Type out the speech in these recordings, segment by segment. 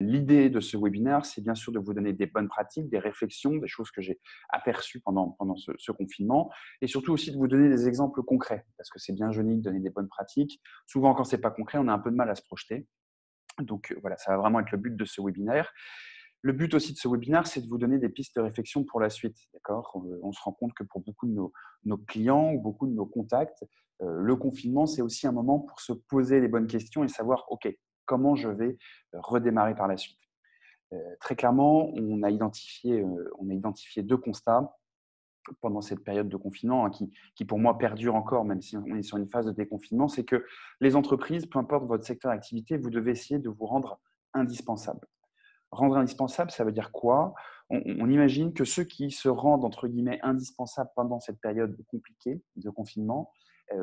L'idée de ce webinaire, c'est bien sûr de vous donner des bonnes pratiques, des réflexions, des choses que j'ai aperçues pendant ce confinement et surtout aussi de vous donner des exemples concrets parce que c'est bien joli de donner des bonnes pratiques. Souvent, quand c'est pas concret, on a un peu de mal à se projeter. Donc voilà, ça va vraiment être le but de ce webinaire. Le but aussi de ce webinaire, c'est de vous donner des pistes de réflexion pour la suite, d'accord? On se rend compte que pour beaucoup de nos clients ou beaucoup de nos contacts, le confinement, c'est aussi un moment pour se poser les bonnes questions et savoir: «OK, comment je vais redémarrer par la suite?» Très clairement, on a identifié 2 constats pendant cette période de confinement, hein, qui pour moi perdure encore, même si on est sur une phase de déconfinement. C'est que les entreprises, peu importe votre secteur d'activité, vous devez essayer de vous rendre indispensable. Rendre indispensable, ça veut dire quoi? On imagine que ceux qui se rendent entre guillemets «indispensables» pendant cette période compliquée de confinement,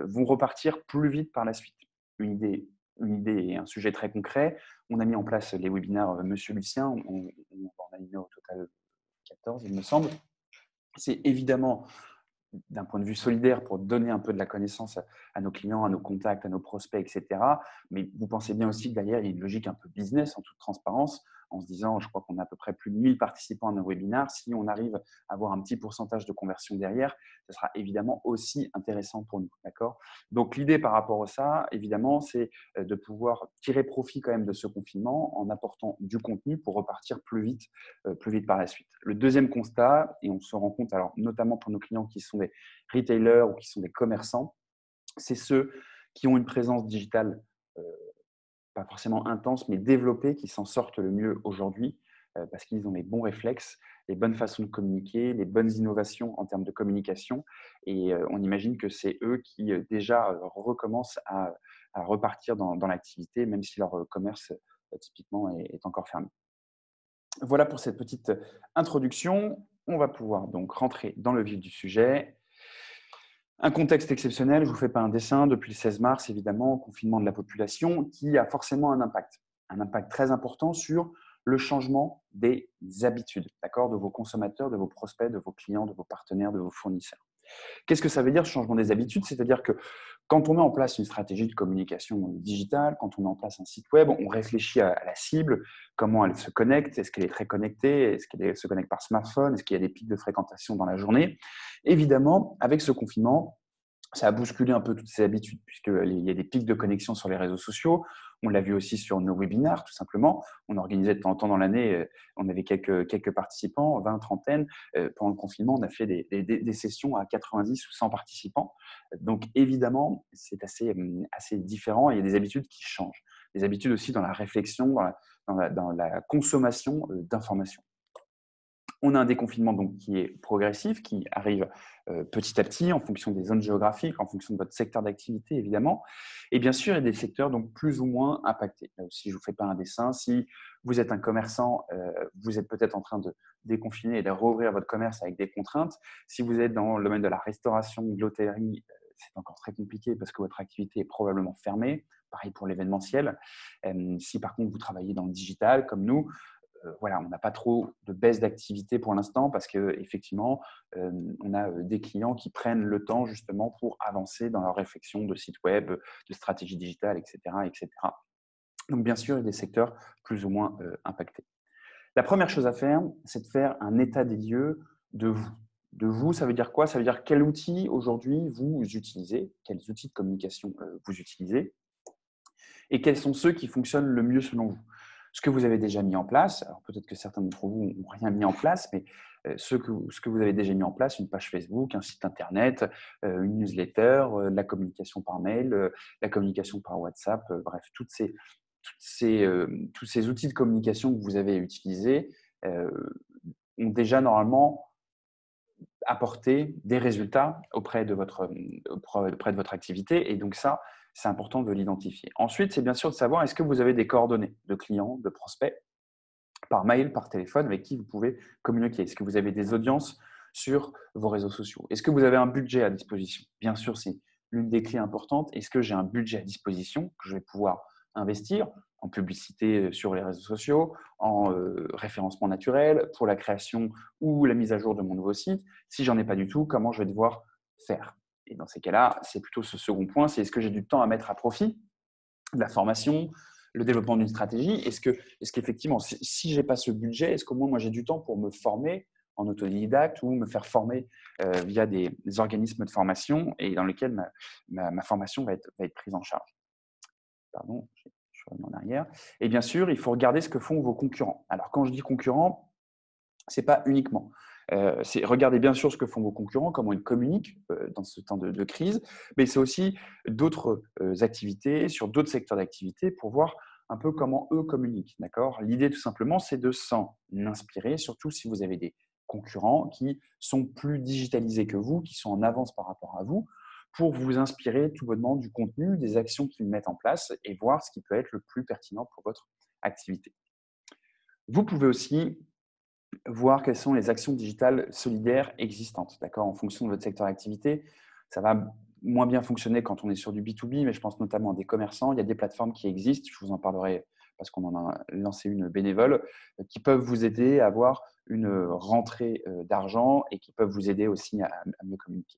vont repartir plus vite par la suite. Une idée une idée et un sujet très concret, on a mis en place les webinaires, Monsieur Lucien, on en a mis au total 14 il me semble. C'est évidemment d'un point de vue solidaire pour donner un peu de la connaissance à nos clients, à nos contacts, à nos prospects, et cetera. Mais vous pensez bien aussi que derrière, il y a une logique un peu business en toute transparence, en se disant, je crois qu'on a à peu près plus de 1000 participants à nos webinaires. Si on arrive à avoir un petit pourcentage de conversion derrière, ce sera évidemment aussi intéressant pour nous. D'accord? Donc l'idée par rapport à ça, évidemment, c'est de pouvoir tirer profit quand même de ce confinement en apportant du contenu pour repartir plus vite par la suite. Le deuxième constat, et on se rend compte, alors notamment pour nos clients qui sont des retailers ou qui sont des commerçants, c'est ceux qui ont une présence digitale euh, pas forcément intense, mais développée, qui s'en sortent le mieux aujourd'hui parce qu'ils ont les bons réflexes, les bonnes façons de communiquer, les bonnes innovations en termes de communication. Et on imagine que c'est eux qui déjà recommencent à repartir dans l'activité, même si leur commerce typiquement est encore fermé. Voilà pour cette petite introduction. On va pouvoir donc rentrer dans le vif du sujet. Un contexte exceptionnel, je ne vous fais pas un dessin, depuis le 16 mars, évidemment, confinement de la population, qui a forcément un impact très important sur le changement des habitudes, d'accord, de vos consommateurs, de vos prospects, de vos clients, de vos partenaires, de vos fournisseurs. Qu'est-ce que ça veut dire, ce changement des habitudes? C'est-à-dire que quand on met en place une stratégie de communication digitale, quand on met en place un site web, on réfléchit à la cible, comment elle se connecte, est-ce qu'elle est très connectée, est-ce qu'elle se connecte par smartphone, est-ce qu'il y a des pics de fréquentation dans la journée? Évidemment, avec ce confinement, ça a bousculé un peu toutes ces habitudes, puisqu'il y a des pics de connexion sur les réseaux sociaux. On l'a vu aussi sur nos webinaires, tout simplement. On organisait de temps en temps dans l'année, on avait quelques participants, 20, trentaine. Pendant le confinement, on a fait des sessions à 90 ou 100 participants. Donc, évidemment, c'est assez différent et il y a des habitudes qui changent. Des habitudes aussi dans la réflexion, dans la consommation d'informations. On a un déconfinement donc qui est progressif, qui arrive petit à petit en fonction des zones géographiques, en fonction de votre secteur d'activité évidemment. Et bien sûr, il y a des secteurs donc plus ou moins impactés. Là aussi, je ne vous fais pas un dessin. Si vous êtes un commerçant, vous êtes peut-être en train de déconfiner et de rouvrir votre commerce avec des contraintes. Si vous êtes dans le domaine de la restauration, de l'hôtellerie, c'est encore très compliqué parce que votre activité est probablement fermée. Pareil pour l'événementiel. Si par contre vous travaillez dans le digital comme nous, voilà, on n'a pas trop de baisse d'activité pour l'instant parce qu'effectivement, on a des clients qui prennent le temps justement pour avancer dans leur réflexion de site web, de stratégie digitale, etc., etc. Donc, bien sûr, il y a des secteurs plus ou moins impactés. La première chose à faire, c'est de faire un état des lieux de vous. De vous, ça veut dire quoi? Ça veut dire quel outil aujourd'hui vous utilisez, quels outils de communication vous utilisez et quels sont ceux qui fonctionnent le mieux selon vous. Ce que vous avez déjà mis en place, alors peut-être que certains d'entre vous n'ont rien mis en place, mais ce que vous avez déjà mis en place, une page Facebook, un site internet, une newsletter, la communication par mail, la communication par WhatsApp, bref, tous ces outils de communication que vous avez utilisés euh, ont déjà normalement apporté des résultats auprès de votre activité. Et donc ça, c'est important de l'identifier. Ensuite, c'est bien sûr de savoir est-ce que vous avez des coordonnées de clients, de prospects, par mail, par téléphone, avec qui vous pouvez communiquer. Est-ce que vous avez des audiences sur vos réseaux sociaux? Est-ce que vous avez un budget à disposition? Bien sûr, c'est l'une des clés importantes. Est-ce que j'ai un budget à disposition que je vais pouvoir investir en publicité sur les réseaux sociaux, en référencement naturel, pour la création ou la mise à jour de mon nouveau site? Si j'en ai pas du tout, comment je vais devoir faire? Et dans ces cas-là, c'est plutôt ce second point, c'est est-ce que j'ai du temps à mettre à profit de la formation, le développement d'une stratégie. Est-ce qu'effectivement, si je n'ai pas ce budget, est-ce qu'au moins moi j'ai du temps pour me former en autodidacte ou me faire former via des organismes de formation et dans lesquels ma formation va être prise en charge. Pardon, je suis revenu en arrière. Et bien sûr, il faut regarder ce que font vos concurrents. Alors, quand je dis concurrents, ce n'est pas uniquement. C'est regarder bien sûr ce que font vos concurrents, comment ils communiquent dans ce temps de crise, mais c'est aussi d'autres activités, sur d'autres secteurs d'activité pour voir un peu comment eux communiquent. D'accord ? L'idée, tout simplement, c'est de s'en inspirer, surtout si vous avez des concurrents qui sont plus digitalisés que vous, qui sont en avance par rapport à vous, pour vous inspirer tout bonnement du contenu, des actions qu'ils mettent en place et voir ce qui peut être le plus pertinent pour votre activité. Vous pouvez aussi voir quelles sont les actions digitales solidaires existantes, d'accord, en fonction de votre secteur d'activité. Ça va moins bien fonctionner quand on est sur du B2B, mais je pense notamment à des commerçants. Il y a des plateformes qui existent, je vous en parlerai parce qu'on en a lancé une bénévole, qui peuvent vous aider à avoir une rentrée d'argent et qui peuvent vous aider aussi à mieux communiquer.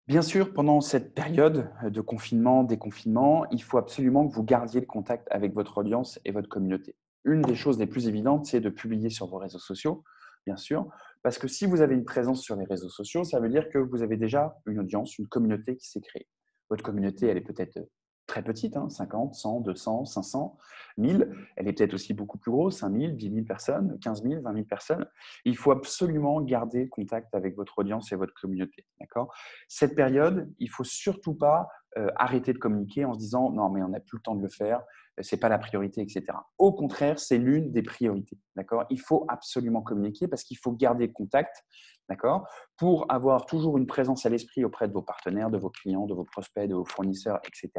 Bien sûr, pendant cette période de confinement, déconfinement, il faut absolument que vous gardiez le contact avec votre audience et votre communauté. Une des choses les plus évidentes, c'est de publier sur vos réseaux sociaux, bien sûr, parce que si vous avez une présence sur les réseaux sociaux, ça veut dire que vous avez déjà une audience, une communauté qui s'est créée. Votre communauté, elle est peut-être très petite, 50, 100, 200, 500, 1000. Elle est peut-être aussi beaucoup plus grosse, 5000, 10 000 personnes, 15 000, 20 000 personnes. Il faut absolument garder contact avec votre audience et votre communauté. D'accord ? Cette période, il ne faut surtout pas arrêter de communiquer en se disant « non, mais on n'a plus le temps de le faire, ce n'est pas la priorité, etc. » Au contraire, c'est l'une des priorités. D'accord ? Il faut absolument communiquer parce qu'il faut garder contact, d'accord, pour avoir toujours une présence à l'esprit auprès de vos partenaires, de vos clients, de vos prospects, de vos fournisseurs, etc.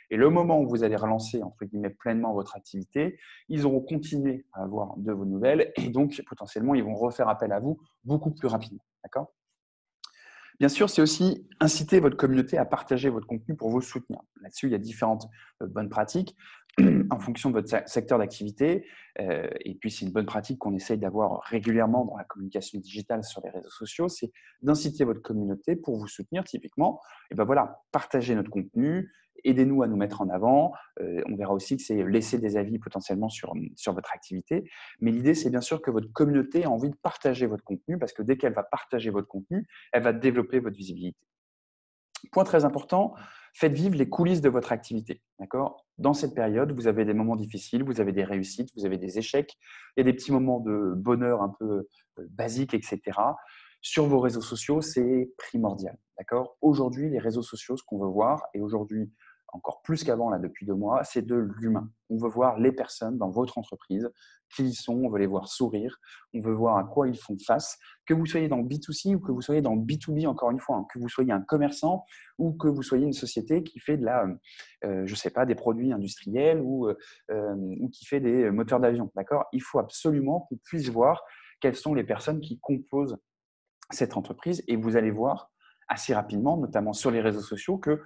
Et le moment où vous allez relancer, entre guillemets, pleinement votre activité, ils auront continué à avoir de vos nouvelles et donc potentiellement, ils vont refaire appel à vous beaucoup plus rapidement. D'accord ? Bien sûr, c'est aussi inciter votre communauté à partager votre contenu pour vous soutenir. Là-dessus, il y a différentes bonnes pratiques en fonction de votre secteur d'activité. Et puis, c'est une bonne pratique qu'on essaye d'avoir régulièrement dans la communication digitale sur les réseaux sociaux, c'est d'inciter votre communauté pour vous soutenir typiquement. Et ben voilà, partagez notre contenu, aidez-nous à nous mettre en avant. On verra aussi que c'est laisser des avis potentiellement sur votre activité. Mais l'idée, c'est bien sûr que votre communauté a envie de partager votre contenu parce que dès qu'elle va partager votre contenu, elle va développer votre visibilité. Point très important, faites vivre les coulisses de votre activité. D'accord ? Dans cette période, vous avez des moments difficiles, vous avez des réussites, vous avez des échecs, il y a des petits moments de bonheur un peu basiques, etc. Sur vos réseaux sociaux, c'est primordial. D'accord ? Aujourd'hui, les réseaux sociaux, ce qu'on veut voir, et aujourd'hui encore plus qu'avant, là, depuis 2 mois, c'est de l'humain. On veut voir les personnes dans votre entreprise, qui ils sont, on veut les voir sourire, on veut voir à quoi ils font face. Que vous soyez dans le B2C ou que vous soyez dans le B2B, encore une fois, que vous soyez un commerçant ou que vous soyez une société qui fait je sais pas, des produits industriels ou qui fait des moteurs d'avion. D'accord ? Il faut absolument qu'on puisse voir quelles sont les personnes qui composent cette entreprise et vous allez voir assez rapidement, notamment sur les réseaux sociaux, que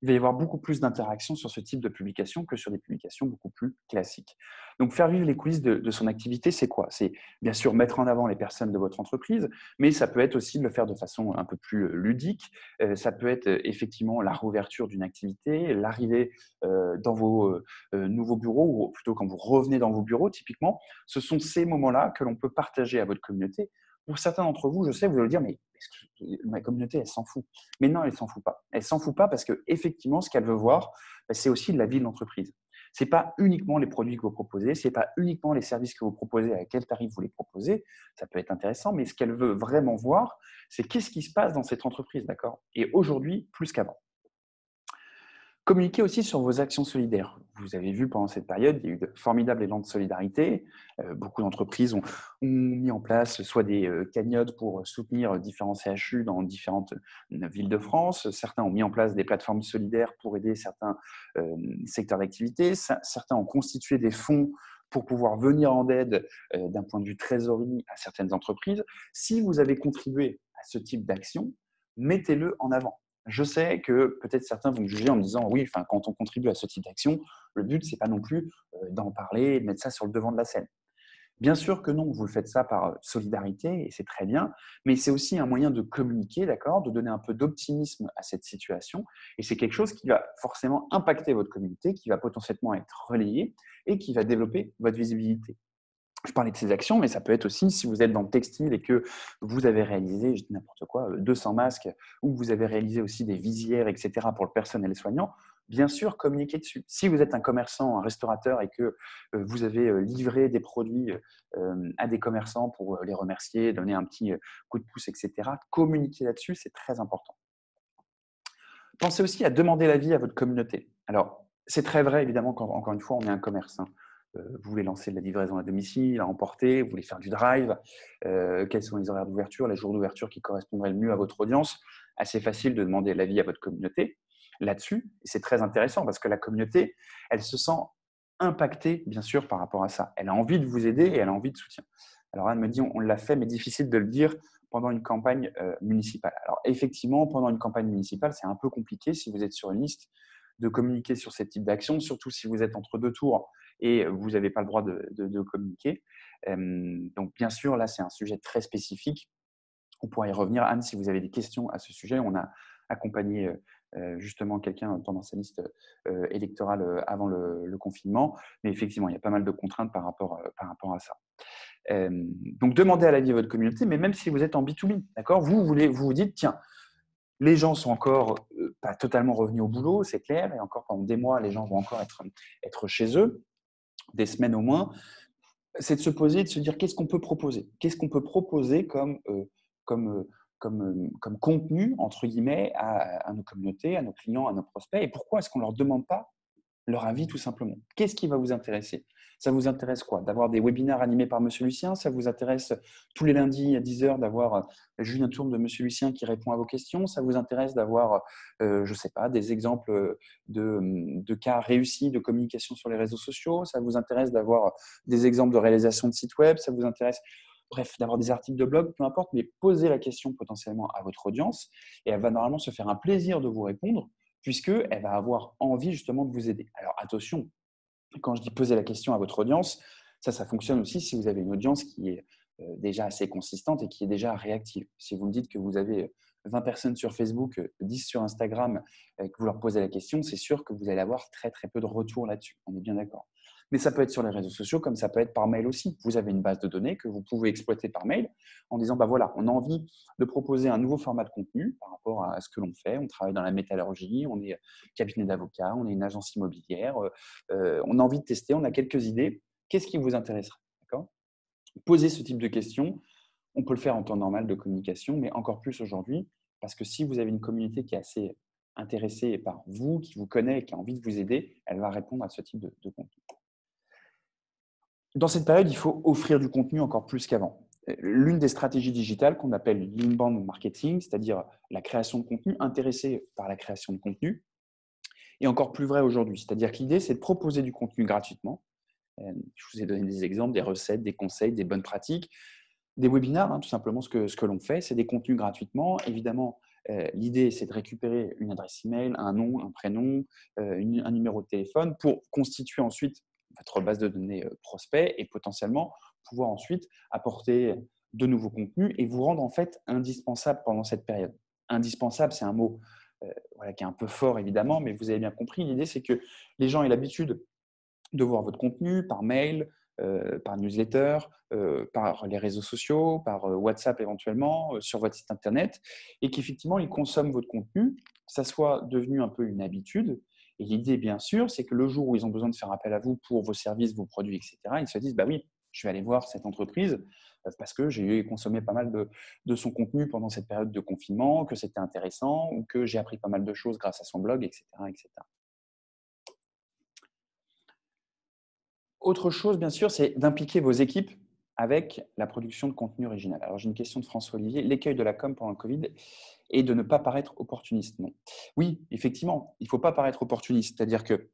il va y avoir beaucoup plus d'interactions sur ce type de publication que sur des publications beaucoup plus classiques. Donc, faire vivre les coulisses de son activité, c'est quoi ? C'est bien sûr mettre en avant les personnes de votre entreprise, mais ça peut être aussi de le faire de façon un peu plus ludique. Ça peut être effectivement la réouverture d'une activité, l'arrivée dans vos nouveaux bureaux, ou plutôt quand vous revenez dans vos bureaux, typiquement. Ce sont ces moments-là que l'on peut partager à votre communauté. Pour certains d'entre vous, je sais, vous allez dire, mais ma communauté, elle s'en fout. Mais non, elle ne s'en fout pas. Elle ne s'en fout pas parce qu'effectivement, ce qu'elle veut voir, c'est aussi de la vie de l'entreprise. Ce n'est pas uniquement les produits que vous proposez, ce n'est pas uniquement les services que vous proposez, à quel tarif vous les proposez. Ça peut être intéressant, mais ce qu'elle veut vraiment voir, c'est qu'est-ce qui se passe dans cette entreprise, d'accord ? Et aujourd'hui, plus qu'avant. Communiquez aussi sur vos actions solidaires. Vous avez vu pendant cette période, il y a eu de formidables élans de solidarité. Beaucoup d'entreprises ont mis en place soit des cagnottes pour soutenir différents CHU dans différentes villes de France. Certains ont mis en place des plateformes solidaires pour aider certains secteurs d'activité. Certains ont constitué des fonds pour pouvoir venir en aide d'un point de vue trésorerie à certaines entreprises. Si vous avez contribué à ce type d'action, mettez-le en avant. Je sais que peut-être certains vont me juger en me disant oui, quand on contribue à ce type d'action, le but, ce n'est pas non plus d'en parler et de mettre ça sur le devant de la scène. Bien sûr que non, vous le faites ça par solidarité et c'est très bien, mais c'est aussi un moyen de communiquer, d'accord, de donner un peu d'optimisme à cette situation et c'est quelque chose qui va forcément impacter votre communauté, qui va potentiellement être relayé et qui va développer votre visibilité. Je parlais de ces actions, mais ça peut être aussi si vous êtes dans le textile et que vous avez réalisé, je dis n'importe quoi, 200 masques ou vous avez réalisé aussi des visières, etc. pour le personnel soignant, bien sûr, communiquez dessus. Si vous êtes un commerçant, un restaurateur et que vous avez livré des produits à des commerçants pour les remercier, donner un petit coup de pouce, etc., communiquez là-dessus, c'est très important. Pensez aussi à demander l'avis à votre communauté. Alors, c'est très vrai, évidemment, quand, encore une fois, on est un commerce. Hein. Vous voulez lancer de la livraison à domicile, à emporter, vous voulez faire du drive, quels sont les horaires d'ouverture, les jours d'ouverture qui correspondraient le mieux à votre audience. Assez facile de demander l'avis à votre communauté là-dessus. Et c'est très intéressant parce que la communauté, elle se sent impactée, bien sûr, par rapport à ça. Elle a envie de vous aider et elle a envie de soutien. Alors, Anne me dit, on l'a fait, mais difficile de le dire pendant une campagne municipale. Alors, effectivement, pendant une campagne municipale, c'est un peu compliqué si vous êtes sur une liste de communiquer sur ce type d'action, surtout si vous êtes entre deux tours et vous n'avez pas le droit de communiquer. Donc, bien sûr, là, c'est un sujet très spécifique. On pourra y revenir. Anne, si vous avez des questions à ce sujet, on a accompagné justement quelqu'un pendant sa liste électorale avant le confinement. Mais effectivement, il y a pas mal de contraintes par rapport à ça. Donc, demandez à l'avis de votre communauté, mais même si vous êtes en B2B, d'accord, vous dites, tiens, les gens sont encore pas totalement revenus au boulot, c'est clair, et encore pendant des mois, les gens vont encore être chez eux, des semaines au moins. C'est de se poser, de se dire qu'est-ce qu'on peut proposer. Qu'est-ce qu'on peut proposer comme, comme contenu, entre guillemets, à nos communautés, à nos clients, à nos prospects, et pourquoi est-ce qu'on ne leur demande pas leur avis, tout simplement. Qu'est-ce qui va vous intéresser? Ça vous intéresse quoi? D'avoir des webinaires animés par Monsieur Lucien? Ça vous intéresse tous les lundis à 10 heures d'avoir Julien Tourne de Monsieur Lucien qui répond à vos questions? Ça vous intéresse d'avoir, je ne sais pas, des exemples de cas réussis de communication sur les réseaux sociaux? Ça vous intéresse d'avoir des exemples de réalisation de sites web? Ça vous intéresse, bref, d'avoir des articles de blog, peu importe, mais posez la question potentiellement à votre audience et elle va normalement se faire un plaisir de vous répondre puisqu'elle va avoir envie justement de vous aider. Alors attention, quand je dis poser la question à votre audience, ça fonctionne aussi si vous avez une audience qui est déjà assez consistante et qui est déjà réactive. Si vous me dites que vous avez 20 personnes sur Facebook, 10 sur Instagram, que vous leur posez la question, c'est sûr que vous allez avoir très très peu de retours là-dessus. On est bien d'accord. Mais ça peut être sur les réseaux sociaux, comme ça peut être par mail aussi. Vous avez une base de données que vous pouvez exploiter par mail en disant, bah voilà, on a envie de proposer un nouveau format de contenu par rapport à ce que l'on fait. On travaille dans la métallurgie, on est cabinet d'avocats, on est une agence immobilière, on a envie de tester, on a quelques idées. Qu'est-ce qui vous intéresserait? D'accord? Poser ce type de questions, on peut le faire en temps normal de communication, mais encore plus aujourd'hui, parce que si vous avez une communauté qui est assez intéressée par vous, qui vous connaît et qui a envie de vous aider, elle va répondre à ce type de contenu. Dans cette période, il faut offrir du contenu encore plus qu'avant. L'une des stratégies digitales qu'on appelle l'inbound marketing, c'est-à-dire la création de contenu, intéressé par la création de contenu, est encore plus vrai aujourd'hui. C'est-à-dire que l'idée, c'est de proposer du contenu gratuitement. Je vous ai donné des exemples, des recettes, des conseils, des bonnes pratiques, des webinars, hein, tout simplement ce que l'on fait, c'est des contenus gratuitement. Évidemment, l'idée, c'est de récupérer une adresse email, un nom, un prénom, un numéro de téléphone pour constituer ensuite votre base de données prospect et potentiellement pouvoir ensuite apporter de nouveaux contenus et vous rendre en fait indispensable pendant cette période. Indispensable, c'est un mot voilà, qui est un peu fort évidemment, mais vous avez bien compris. L'idée, c'est que les gens aient l'habitude de voir votre contenu par mail, par newsletter, par les réseaux sociaux, par WhatsApp éventuellement, sur votre site internet, et qu'effectivement, ils consomment votre contenu, que ça soit devenu un peu une habitude. Et l'idée, bien sûr, c'est que le jour où ils ont besoin de faire appel à vous pour vos services, vos produits, etc., ils se disent, bah oui, je vais aller voir cette entreprise parce que j'ai consommé pas mal de son contenu pendant cette période de confinement, que c'était intéressant ou que j'ai appris pas mal de choses grâce à son blog, etc., etc. Autre chose, bien sûr, c'est d'impliquer vos équipes avec la production de contenu original. Alors, j'ai une question de François Olivier. L'écueil de la com pendant le Covid est de ne pas paraître opportuniste. Non. Oui, effectivement, il ne faut pas paraître opportuniste. C'est-à-dire que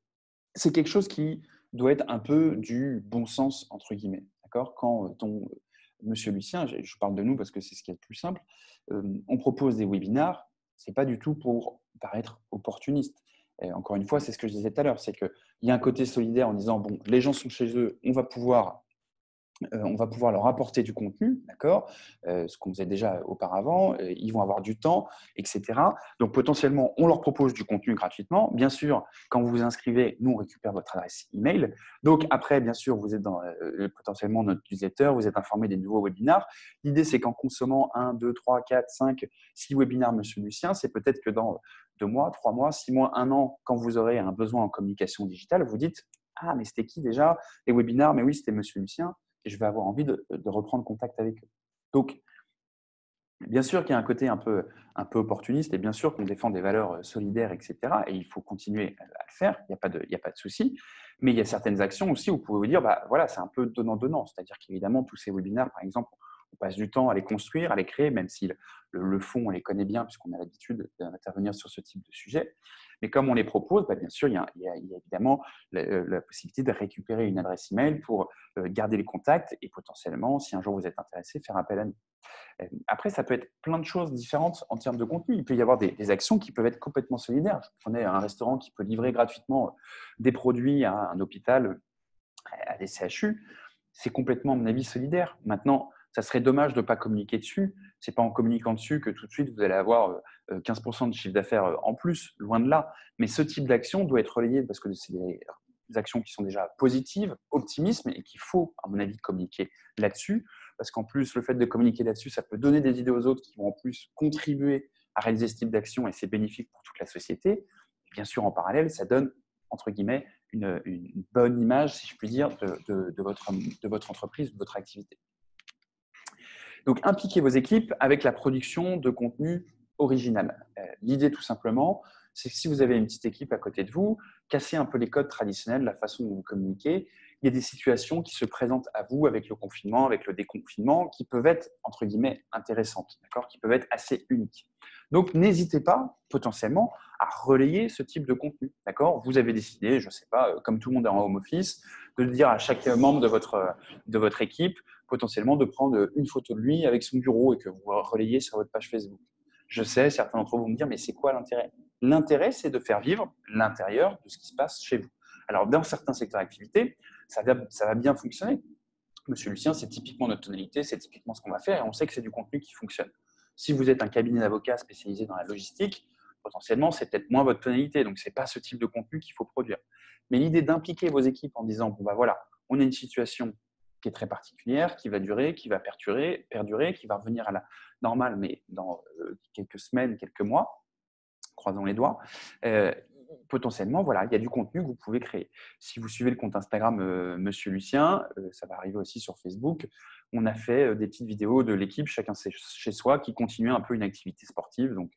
c'est quelque chose qui doit être un peu du bon sens, entre guillemets. D'accord? Quand monsieur Lucien, je parle de nous parce que c'est ce qui est le plus simple, on propose des webinars, ce n'est pas du tout pour paraître opportuniste. Et encore une fois, c'est ce que je disais tout à l'heure, c'est qu'il y a un côté solidaire en disant, bon, les gens sont chez eux, on va pouvoir On va pouvoir leur apporter du contenu, d'accord? Ce qu'on faisait déjà auparavant, ils vont avoir du temps et cetera. Donc potentiellement, on leur propose du contenu gratuitement. Bien sûr, quand vous vous inscrivez, nous, on récupère votre adresse email. Donc après, bien sûr, vous êtes dans potentiellement notre newsletter, vous êtes informé des nouveaux webinars. L'idée, c'est qu'en consommant 1, 2, 3, 4, 5, 6 webinars, Monsieur Lucien, c'est peut-être que dans 2 mois, 3 mois, 6 mois, 1 an, quand vous aurez un besoin en communication digitale, vous dites: «Ah, mais c'était qui déjà les webinars? Mais oui, c'était Monsieur Lucien» et je vais avoir envie de reprendre contact avec eux. Donc, bien sûr qu'il y a un côté un peu opportuniste et bien sûr qu'on défend des valeurs solidaires, etc. Et il faut continuer à le faire, il y a pas de souci. Mais il y a certaines actions aussi où vous pouvez vous dire, bah, voilà, c'est un peu donnant-donnant. C'est-à-dire qu'évidemment, tous ces webinaires, par exemple, on passe du temps à les construire, à les créer, même si le fond, on les connaît bien puisqu'on a l'habitude d'intervenir sur ce type de sujet. Mais comme on les propose, bah, bien sûr, il y a évidemment la possibilité de récupérer une adresse email pour garder les contacts et potentiellement, si un jour vous êtes intéressé, faire appel à nous. Après, ça peut être plein de choses différentes en termes de contenu. Il peut y avoir des actions qui peuvent être complètement solidaires. Je prenais un restaurant qui peut livrer gratuitement des produits à un hôpital, à des CHU. C'est complètement, à mon avis, solidaire. Maintenant, ça serait dommage de ne pas communiquer dessus. Ce n'est pas en communiquant dessus que tout de suite, vous allez avoir 15% de chiffre d'affaires en plus, loin de là. Mais ce type d'action doit être relayé parce que c'est des actions qui sont déjà positives, optimisme, et qu'il faut, à mon avis, communiquer là-dessus. Parce qu'en plus, le fait de communiquer là-dessus, ça peut donner des idées aux autres qui vont en plus contribuer à réaliser ce type d'action et c'est bénéfique pour toute la société. Et bien sûr, en parallèle, ça donne, entre guillemets, une bonne image, si je puis dire, de votre entreprise, de votre activité. Donc, impliquez vos équipes avec la production de contenu original. L'idée, tout simplement, c'est que si vous avez une petite équipe à côté de vous, cassez un peu les codes traditionnels, la façon dont vous communiquez. Il y a des situations qui se présentent à vous avec le confinement, avec le déconfinement, qui peuvent être, entre guillemets, intéressantes, d'accord, qui peuvent être assez uniques. Donc, n'hésitez pas, potentiellement, à relayer ce type de contenu, d'accord. Vous avez décidé, je ne sais pas, comme tout le monde est en home office, de dire à chaque membre de votre équipe, potentiellement de prendre une photo de lui avec son bureau et que vous relayez sur votre page Facebook. Je sais, certains d'entre vous vont me dire, mais c'est quoi l'intérêt? L'intérêt, c'est de faire vivre l'intérieur de ce qui se passe chez vous. Alors, dans certains secteurs d'activité, ça va bien fonctionner. Monsieur Lucien, c'est typiquement notre tonalité, c'est typiquement ce qu'on va faire et on sait que c'est du contenu qui fonctionne. Si vous êtes un cabinet d'avocats spécialisé dans la logistique, potentiellement, c'est peut-être moins votre tonalité, donc ce n'est pas ce type de contenu qu'il faut produire. Mais l'idée d'impliquer vos équipes en disant, bon, bah voilà, on a une situation qui est très particulière, qui va durer, qui va perdurer, qui va revenir à la normale, mais dans quelques semaines, quelques mois, croisons les doigts, potentiellement, voilà, il y a du contenu que vous pouvez créer. Si vous suivez le compte Instagram Monsieur Lucien, ça va arriver aussi sur Facebook, on a fait des petites vidéos de l'équipe, chacun chez soi, qui continue un peu une activité sportive. Donc,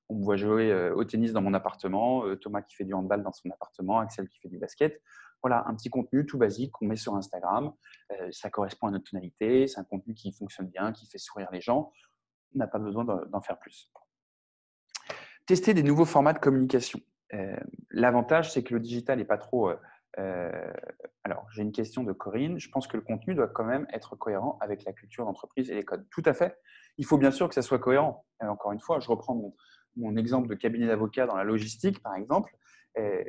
on me voit jouer au tennis dans mon appartement, Thomas qui fait du handball dans son appartement, Axel qui fait du basket. Voilà, un petit contenu tout basique qu'on met sur Instagram. Ça correspond à notre tonalité, c'est un contenu qui fonctionne bien, qui fait sourire les gens. On n'a pas besoin d'en faire plus. Tester des nouveaux formats de communication. L'avantage, c'est que le digital n'est pas trop… alors, j'ai une question de Corinne. Je pense que le contenu doit quand même être cohérent avec la culture d'entreprise et les codes. Tout à fait. Il faut bien sûr que ça soit cohérent. Encore une fois, je reprends mon exemple de cabinet d'avocat dans la logistique, par exemple.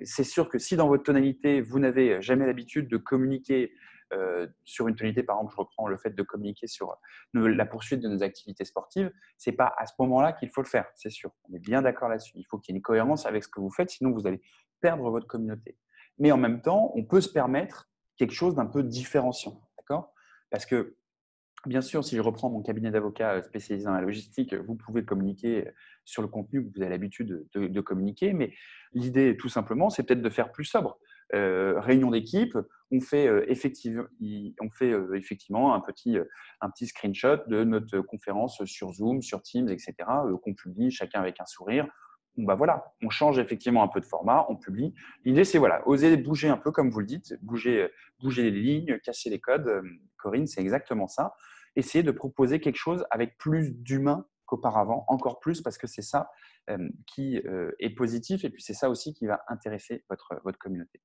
C'est sûr que si dans votre tonalité, vous n'avez jamais l'habitude de communiquer sur une tonalité, par exemple, je reprends le fait de communiquer sur la poursuite de nos activités sportives, ce n'est pas à ce moment-là qu'il faut le faire, c'est sûr. On est bien d'accord là-dessus. Il faut qu'il y ait une cohérence avec ce que vous faites, sinon vous allez perdre votre communauté. Mais en même temps, on peut se permettre quelque chose d'un peu différenciant, d'accord? Parce que, bien sûr, si je reprends mon cabinet d'avocat spécialisé dans la logistique, vous pouvez communiquer sur le contenu que vous avez l'habitude de communiquer, mais l'idée, tout simplement, c'est peut-être de faire plus sobre. Réunion d'équipe, on fait effectivement un petit screenshot de notre conférence sur Zoom, sur Teams, etc., qu'on publie chacun avec un sourire. Bon, bah voilà, on change effectivement un peu de format, on publie. L'idée, c'est voilà, oser bouger un peu, comme vous le dites, bouger les lignes, casser les codes. Corinne, c'est exactement ça. Essayer de proposer quelque chose avec plus d'humain qu'auparavant, encore plus, parce que c'est ça qui est positif et puis c'est ça aussi qui va intéresser votre communauté.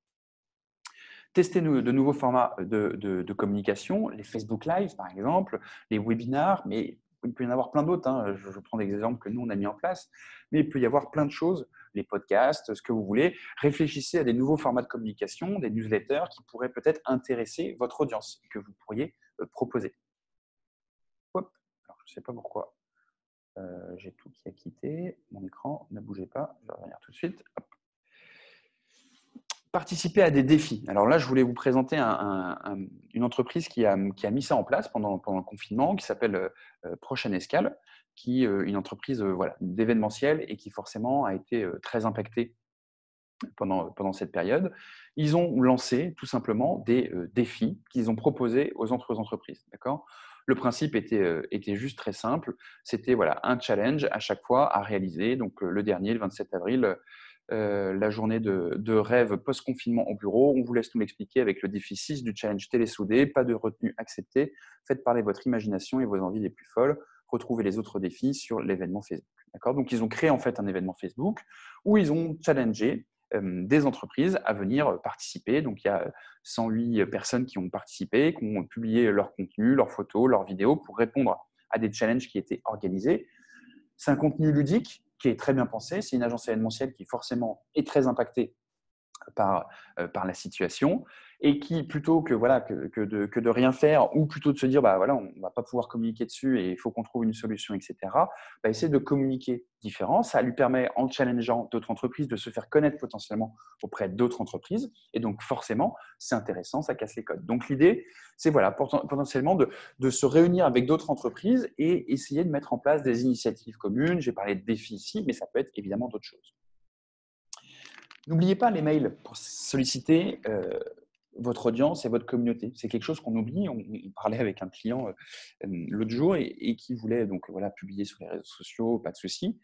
Tester de nouveaux formats de communication, les Facebook Live par exemple, les webinars, mais il peut y en avoir plein d'autres. Hein. Je prends des exemples que nous, on a mis en place, mais il peut y avoir plein de choses, les podcasts, ce que vous voulez. Réfléchissez à des nouveaux formats de communication, des newsletters qui pourraient peut-être intéresser votre audience, que vous pourriez proposer. Hop, alors je ne sais pas pourquoi. J'ai tout qui a quitté mon écran. Ne bougez pas, je vais revenir tout de suite. Hop. Participer à des défis. Alors là, je voulais vous présenter une entreprise qui a mis ça en place pendant le confinement, qui s'appelle Prochaine Escale, qui est une entreprise voilà, d'événementiel et qui forcément a été très impactée pendant cette période. Ils ont lancé tout simplement des défis qu'ils ont proposés aux entreprises. D'accord ? Le principe était juste très simple. C'était voilà, un challenge à chaque fois à réaliser. Donc le dernier, le 27 avril, la journée de rêve post-confinement au bureau. On vous laisse tout l'expliquer avec le défi 6 du challenge télésoudé. Pas de retenue acceptée. Faites parler votre imagination et vos envies les plus folles. Retrouvez les autres défis sur l'événement Facebook. D'accord ? Donc, ils ont créé en fait un événement Facebook où ils ont challengé des entreprises à venir participer. Donc, il y a 108 personnes qui ont participé, qui ont publié leur contenu, leurs photos, leurs vidéos pour répondre à des challenges qui étaient organisés. C'est un contenu ludique qui est très bien pensé. C'est une agence événementielle qui forcément est très impactée par la situation et qui, plutôt que, voilà, que de rien faire ou plutôt de se dire bah, voilà, on ne va pas pouvoir communiquer dessus et il faut qu'on trouve une solution, etc., bah, essayer de communiquer différent. Ça lui permet, en challengeant d'autres entreprises, de se faire connaître potentiellement auprès d'autres entreprises et donc forcément, c'est intéressant, ça casse les codes. Donc l'idée, c'est voilà, potentiellement de se réunir avec d'autres entreprises et essayer de mettre en place des initiatives communes. J'ai parlé de défis ici, mais ça peut être évidemment d'autres choses. N'oubliez pas les mails pour solliciter votre audience et votre communauté. C'est quelque chose qu'on oublie. On parlait avec un client l'autre jour et qui voulait donc voilà, publier sur les réseaux sociaux, pas de souci.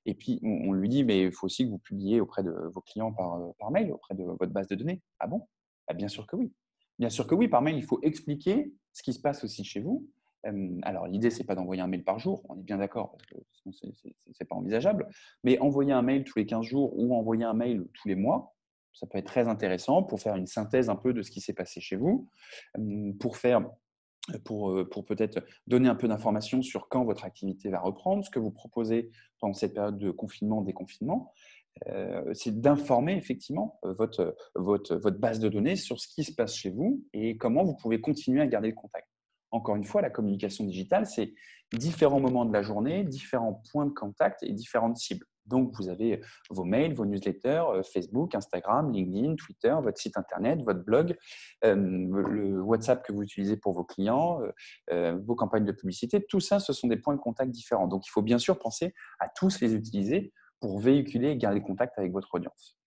Et puis, on lui dit, mais il faut aussi que vous publiez auprès de vos clients par mail, auprès de votre base de données. Ah bon? Ah, bien sûr que oui. Bien sûr que oui, par mail, il faut expliquer ce qui se passe aussi chez vous. Alors, l'idée, ce n'est pas d'envoyer un mail par jour, on est bien d'accord, parce que sinon, ce n'est pas envisageable. Mais envoyer un mail tous les 15 jours ou envoyer un mail tous les mois, ça peut être très intéressant pour faire une synthèse un peu de ce qui s'est passé chez vous, pour peut-être donner un peu d'informations sur quand votre activité va reprendre, ce que vous proposez pendant cette période de confinement, déconfinement. C'est d'informer effectivement votre base de données sur ce qui se passe chez vous et comment vous pouvez continuer à garder le contact. Encore une fois, la communication digitale, c'est différents moments de la journée, différents points de contact et différentes cibles. Donc, vous avez vos mails, vos newsletters, Facebook, Instagram, LinkedIn, Twitter, votre site internet, votre blog, le WhatsApp que vous utilisez pour vos clients, vos campagnes de publicité. Tout ça, ce sont des points de contact différents. Donc, il faut bien sûr penser à tous les utiliser pour véhiculer et garder contact avec votre audience.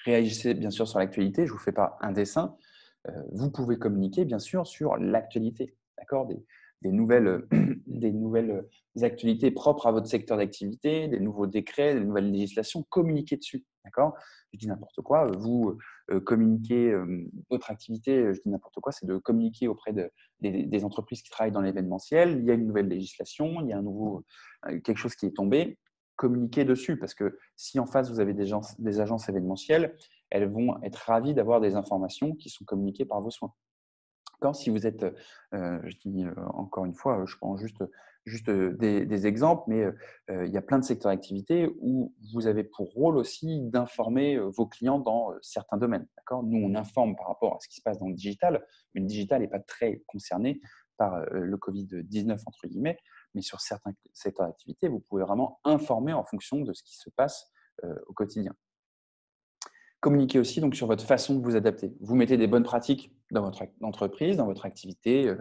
Réagissez bien sûr sur l'actualité. Je ne vous fais pas un dessin. Vous pouvez communiquer bien sûr sur l'actualité, d'accord, des nouvelles, des nouvelles actualités propres à votre secteur d'activité, des nouveaux décrets, des nouvelles législations, communiquez dessus, d'accord. Je dis n'importe quoi, vous communiquez votre activité, je dis n'importe quoi, c'est de communiquer auprès des entreprises qui travaillent dans l'événementiel. Il y a une nouvelle législation, il y a quelque chose qui est tombé. Communiquer dessus parce que si en face vous avez des agences événementielles, elles vont être ravies d'avoir des informations qui sont communiquées par vos soins. Quand si vous êtes, je dis encore une fois, je prends juste des exemples, mais il y a plein de secteurs d'activité où vous avez pour rôle aussi d'informer vos clients dans certains domaines. D'accord ? Nous, on informe par rapport à ce qui se passe dans le digital, mais le digital n'est pas très concerné par le Covid-19, entre guillemets, mais sur certains secteurs d'activité, vous pouvez vraiment informer en fonction de ce qui se passe au quotidien. Communiquez aussi donc sur votre façon de vous adapter. Vous mettez des bonnes pratiques dans votre entreprise, dans votre activité,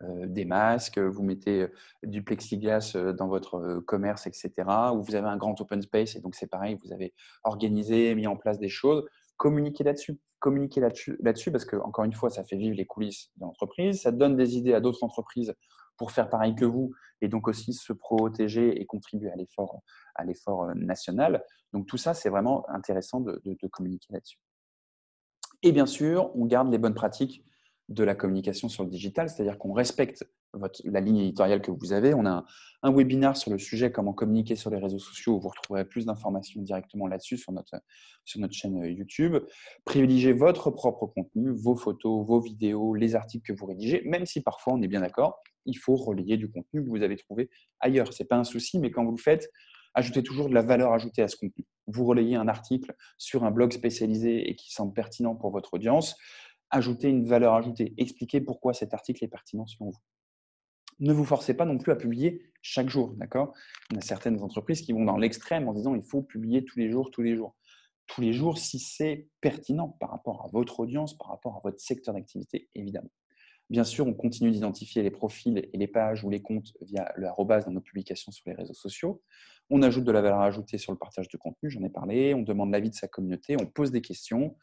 des masques, vous mettez du plexiglas dans votre commerce, etc. Ou vous avez un grand open space et donc c'est pareil, vous avez organisé, mis en place des choses. Communiquez là-dessus. Communiquez là-dessus parce que, encore une fois, ça fait vivre les coulisses de l'entreprise, ça donne des idées à d'autres entreprises pour faire pareil que vous et donc aussi se protéger et contribuer à l'effort national. Donc tout ça, c'est vraiment intéressant de communiquer là-dessus. Et bien sûr, on garde les bonnes pratiques de la communication sur le digital, c'est-à-dire qu'on respecte la ligne éditoriale que vous avez. On a un webinaire sur le sujet comment communiquer sur les réseaux sociaux où vous retrouverez plus d'informations directement là-dessus sur notre chaîne YouTube. Privilégiez votre propre contenu, vos photos, vos vidéos, les articles que vous rédigez, même si parfois, on est bien d'accord, il faut relayer du contenu que vous avez trouvé ailleurs. Ce n'est pas un souci, mais quand vous le faites, ajoutez toujours de la valeur ajoutée à ce contenu. Vous relayez un article sur un blog spécialisé et qui semble pertinent pour votre audience, Ajoutez une valeur ajoutée. Expliquez pourquoi cet article est pertinent selon vous. Ne vous forcez pas non plus à publier chaque jour, d'accord? Il y a certaines entreprises qui vont dans l'extrême en disant il faut publier tous les jours, tous les jours. Tous les jours si c'est pertinent par rapport à votre audience, par rapport à votre secteur d'activité, évidemment. Bien sûr, on continue d'identifier les profils et les pages ou les comptes via le arrobase dans nos publications sur les réseaux sociaux. On ajoute de la valeur ajoutée sur le partage de contenu, j'en ai parlé. On demande l'avis de sa communauté, on pose des questions.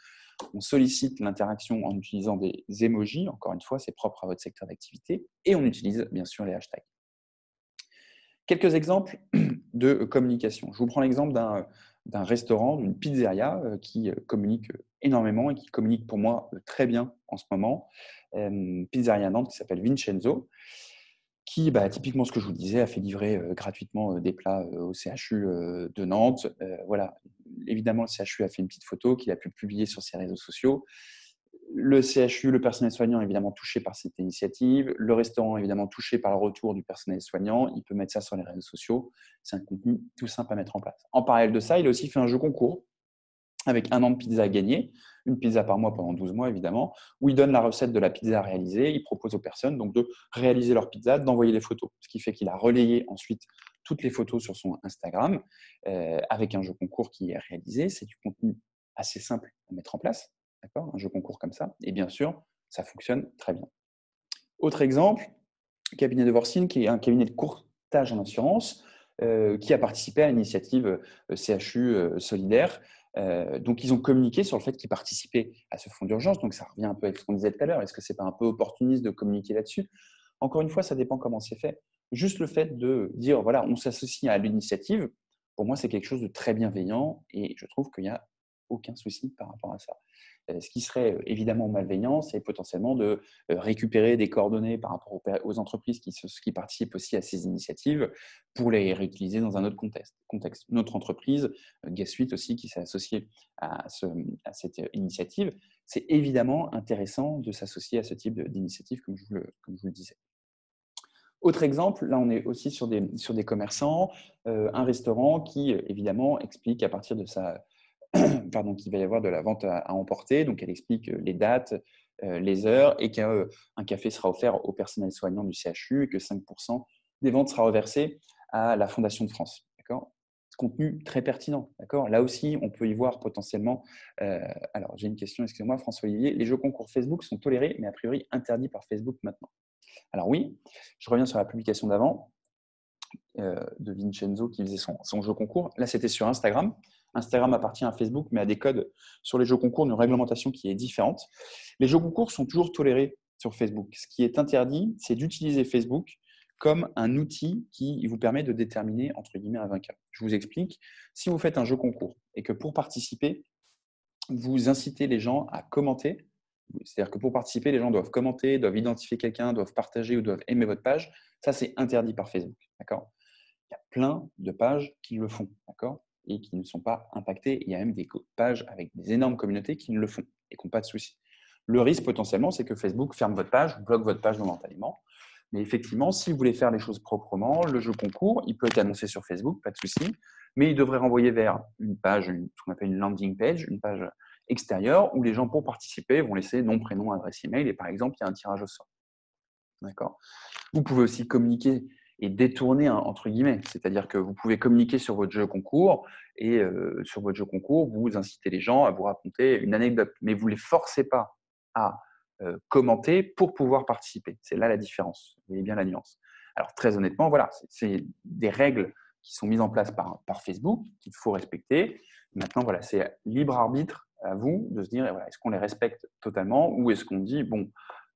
On sollicite l'interaction en utilisant des emojis. Encore une fois, c'est propre à votre secteur d'activité. Et on utilise bien sûr les hashtags. Quelques exemples de communication. Je vous prends l'exemple d'un restaurant, d'une pizzeria qui communique énormément et qui communique pour moi très bien en ce moment. Pizzeria Nantes qui s'appelle Vincenzo, qui, typiquement ce que je vous disais, a fait livrer gratuitement des plats au CHU de Nantes. Voilà. Évidemment, le CHU a fait une petite photo qu'il a pu publier sur ses réseaux sociaux. Le CHU, le personnel soignant, évidemment touché par cette initiative. Le restaurant, évidemment touché par le retour du personnel soignant. Il peut mettre ça sur les réseaux sociaux. C'est un contenu tout simple à mettre en place. En parallèle de ça, il a aussi fait un jeu concours avec 1 an de pizza à gagner, une pizza par mois pendant 12 mois évidemment, où il donne la recette de la pizza réalisée, il propose aux personnes donc de réaliser leur pizza, d'envoyer les photos. Ce qui fait qu'il a relayé ensuite toutes les photos sur son Instagram avec un jeu concours qui est réalisé. C'est du contenu assez simple à mettre en place, d'accord, un jeu concours comme ça. Et bien sûr, ça fonctionne très bien. Autre exemple, cabinet de Vorsin, qui est un cabinet de courtage en assurance, qui a participé à l'initiative CHU solidaire. Donc, ils ont communiqué sur le fait qu'ils participaient à ce fonds d'urgence. Donc, ça revient un peu avec ce qu'on disait tout à l'heure. Est-ce que ce n'est pas un peu opportuniste de communiquer là-dessus? Encore une fois, ça dépend comment c'est fait. Juste le fait de dire, voilà, on s'associe à l'initiative, pour moi, c'est quelque chose de très bienveillant et je trouve qu'il n'y a aucun souci par rapport à ça. Ce qui serait évidemment malveillant, c'est potentiellement de récupérer des coordonnées par rapport aux entreprises qui participent aussi à ces initiatives pour les réutiliser dans un autre contexte. Une autre entreprise, Guest Suite aussi, qui s'est associée à cette initiative, c'est évidemment intéressant de s'associer à ce type d'initiative, comme je vous le disais. Autre exemple, là on est aussi sur des commerçants, un restaurant qui évidemment explique à partir de sa pardon, qu'il va y avoir de la vente à emporter. Donc, elle explique les dates, les heures et qu'un café sera offert au personnel soignant du CHU et que 5% des ventes sera reversé à la Fondation de France. D'accord ? Contenu très pertinent. D'accord ? Là aussi, on peut y voir potentiellement. Alors, j'ai une question, excusez-moi, François-Olivier. Les jeux concours Facebook sont tolérés, mais a priori interdits par Facebook maintenant. Alors, oui, je reviens sur la publication d'avant de Vincenzo qui faisait son jeu concours. Là, c'était sur Instagram. Instagram appartient à Facebook, mais a des codes sur les jeux concours, une réglementation qui est différente. Les jeux concours sont toujours tolérés sur Facebook. Ce qui est interdit, c'est d'utiliser Facebook comme un outil qui vous permet de déterminer, entre guillemets, un vainqueur. Je vous explique. Si vous faites un jeu concours et que pour participer, vous incitez les gens à commenter, c'est-à-dire que pour participer, les gens doivent commenter, doivent identifier quelqu'un, doivent partager ou doivent aimer votre page, ça, c'est interdit par Facebook. D'accord ? Il y a plein de pages qui le font, d'accord, et qui ne sont pas impactées. Il y a même des pages avec des énormes communautés qui ne le font et qui n'ont pas de souci. Le risque potentiellement, c'est que Facebook ferme votre page ou bloque votre page momentanément. Mais effectivement, si vous voulez faire les choses proprement, le jeu concours, il peut être annoncé sur Facebook, pas de souci, mais il devrait renvoyer vers une page, ce qu'on appelle une landing page, une page extérieure, où les gens, pour participer, vont laisser nom, prénom, adresse email, et par exemple, il y a un tirage au sort. D'accord ? Vous pouvez aussi communiquer et détourner, entre guillemets. C'est-à-dire que vous pouvez communiquer sur votre jeu concours et sur votre jeu concours, vous incitez les gens à vous raconter une anecdote. Mais vous ne les forcez pas à commenter pour pouvoir participer. C'est là la différence. Vous voyez bien la nuance. Alors, très honnêtement, voilà, c'est des règles qui sont mises en place par Facebook qu'il faut respecter. Maintenant, voilà, c'est libre arbitre à vous de se dire, voilà, est-ce qu'on les respecte totalement ou est-ce qu'on dit, bon,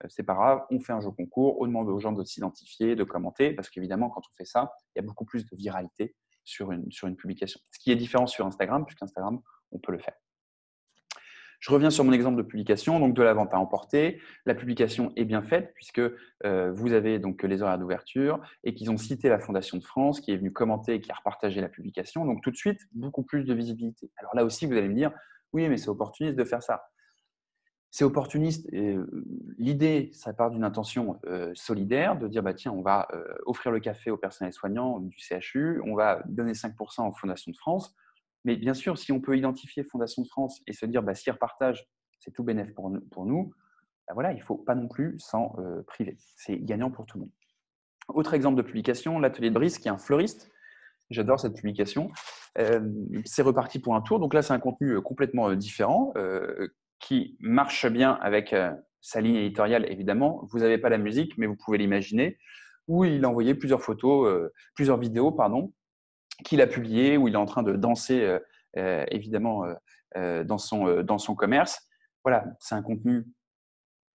c'est pas grave, on fait un jeu concours, on demande aux gens de s'identifier, de commenter, parce qu'évidemment, quand on fait ça, il y a beaucoup plus de viralité sur une publication. Ce qui est différent sur Instagram, puisqu'Instagram, on peut le faire. Je reviens sur mon exemple de publication, donc de la vente à emporter. La publication est bien faite puisque vous avez donc les horaires d'ouverture et qu'ils ont cité la Fondation de France qui est venue commenter et qui a repartagé la publication. Donc tout de suite, beaucoup plus de visibilité. Alors là aussi, vous allez me dire, oui, mais c'est opportuniste de faire ça. C'est opportuniste. L'idée, ça part d'une intention solidaire, de dire bah, tiens, on va offrir le café au personnel soignant du CHU, on va donner 5% aux Fondations de France. Mais bien sûr, si on peut identifier Fondation de France et se dire bah, s'ils repartagent, c'est tout bénéf pour nous, bah voilà, il ne faut pas non plus s'en priver. C'est gagnant pour tout le monde. Autre exemple de publication, l'atelier de Brice, qui est un fleuriste. J'adore cette publication. C'est reparti pour un tour. Donc là, c'est un contenu complètement différent qui marche bien avec sa ligne éditoriale, évidemment. Vous n'avez pas la musique, mais vous pouvez l'imaginer, où il a envoyé plusieurs photos, plusieurs vidéos, pardon, qu'il a publiées, où il est en train de danser, évidemment, dans son commerce. Voilà, c'est un contenu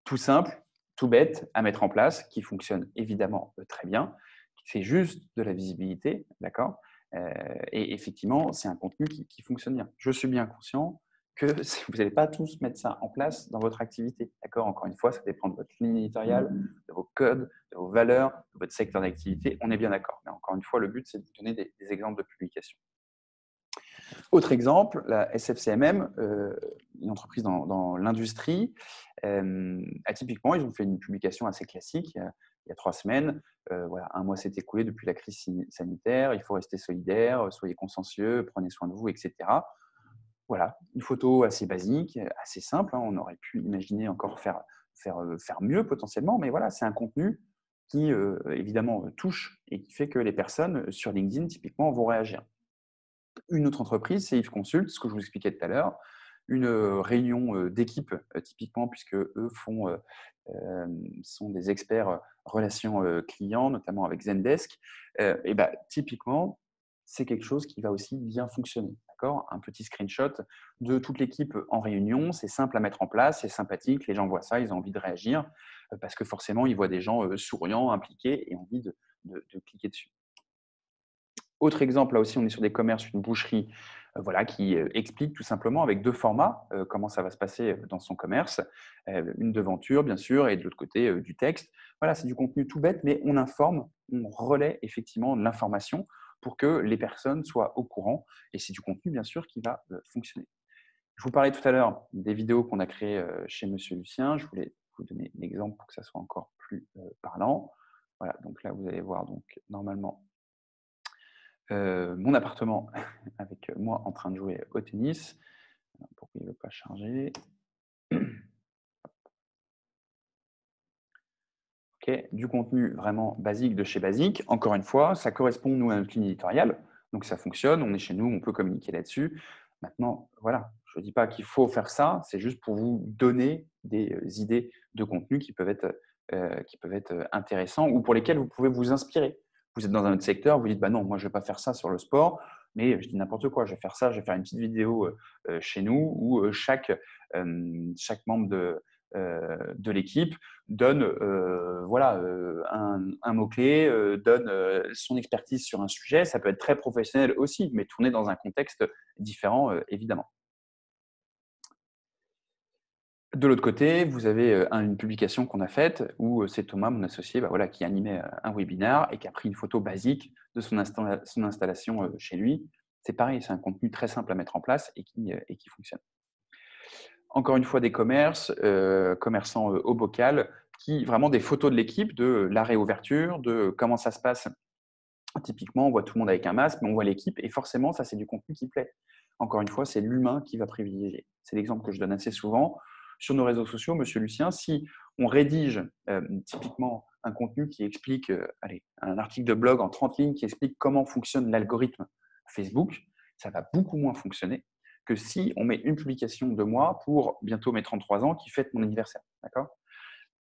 tout simple, tout bête à mettre en place, qui fonctionne évidemment très bien. C'est juste de la visibilité, d'accord. Et effectivement, c'est un contenu qui fonctionne bien. Je suis bien conscient que vous n'allez pas tous mettre ça en place dans votre activité, d'accord. Encore une fois, ça dépend de votre ligne éditoriale, de vos codes, de vos valeurs, de votre secteur d'activité. On est bien d'accord. Mais encore une fois, le but, c'est de vous donner des exemples de publication. Autre exemple, la SFCMM, une entreprise dans l'industrie, atypiquement, ils ont fait une publication assez classique il y a 3 semaines. Voilà, un mois s'est écoulé depuis la crise sanitaire, il faut rester solidaire, soyez consciencieux, prenez soin de vous, etc. Voilà, une photo assez basique, assez simple. Hein, on aurait pu imaginer encore faire mieux potentiellement, mais voilà, c'est un contenu qui évidemment touche et qui fait que les personnes sur LinkedIn, typiquement, vont réagir. Une autre entreprise, c'est Yves Consult, ce que je vous expliquais tout à l'heure, une réunion d'équipe typiquement, puisque eux sont des experts relations clients, notamment avec Zendesk. Et bah, typiquement, c'est quelque chose qui va aussi bien fonctionner. D'accord, un petit screenshot de toute l'équipe en réunion, c'est simple à mettre en place, c'est sympathique, les gens voient ça, ils ont envie de réagir parce que forcément, ils voient des gens souriants, impliqués et envie de cliquer dessus. Autre exemple, là aussi, on est sur des commerces, une boucherie, voilà, qui explique tout simplement avec 2 formats comment ça va se passer dans son commerce. Une devanture, bien sûr, et de l'autre côté, du texte. Voilà, c'est du contenu tout bête, mais on informe, on relaie effectivement de l'information pour que les personnes soient au courant. Et c'est du contenu, bien sûr, qui va fonctionner. Je vous parlais tout à l'heure des vidéos qu'on a créées chez Monsieur Lucien. Je voulais vous donner l'exemple pour que ça soit encore plus parlant. Voilà, donc là, vous allez voir donc normalement mon appartement avec moi en train de jouer au tennis. Pourquoi il ne veut pas charger? Ok, du contenu vraiment basique de chez Basique. Encore une fois, ça correspond, nous, à notre ligne éditoriale. Donc, ça fonctionne. On est chez nous, on peut communiquer là-dessus. Maintenant, voilà, je ne dis pas qu'il faut faire ça. C'est juste pour vous donner des idées de contenu qui peuvent être intéressants ou pour lesquels vous pouvez vous inspirer. Vous êtes dans un autre secteur, vous dites, bah non, moi, je ne vais pas faire ça sur le sport, mais je dis n'importe quoi. Je vais faire ça, je vais faire une petite vidéo chez nous où chaque membre de l'équipe donne voilà, un mot-clé, donne son expertise sur un sujet. Ça peut être très professionnel aussi, mais tourné dans un contexte différent, évidemment. De l'autre côté, vous avez une publication qu'on a faite où c'est Thomas, mon associé, bah, voilà, qui animait un webinaire et qui a pris une photo basique de son installation chez lui. C'est pareil, c'est un contenu très simple à mettre en place et qui fonctionne. Encore une fois, des commerçants au bocal, qui vraiment des photos de l'équipe, de la réouverture, de comment ça se passe. Typiquement, on voit tout le monde avec un masque, mais on voit l'équipe et forcément, ça, c'est du contenu qui plaît. Encore une fois, c'est l'humain qui va privilégier. C'est l'exemple que je donne assez souvent. Sur nos réseaux sociaux, Monsieur Lucien, si on rédige typiquement un contenu qui explique, un article de blog en 30 lignes qui explique comment fonctionne l'algorithme Facebook, ça va beaucoup moins fonctionner que si on met une publication de moi pour bientôt mes 33 ans qui fête mon anniversaire. D'accord?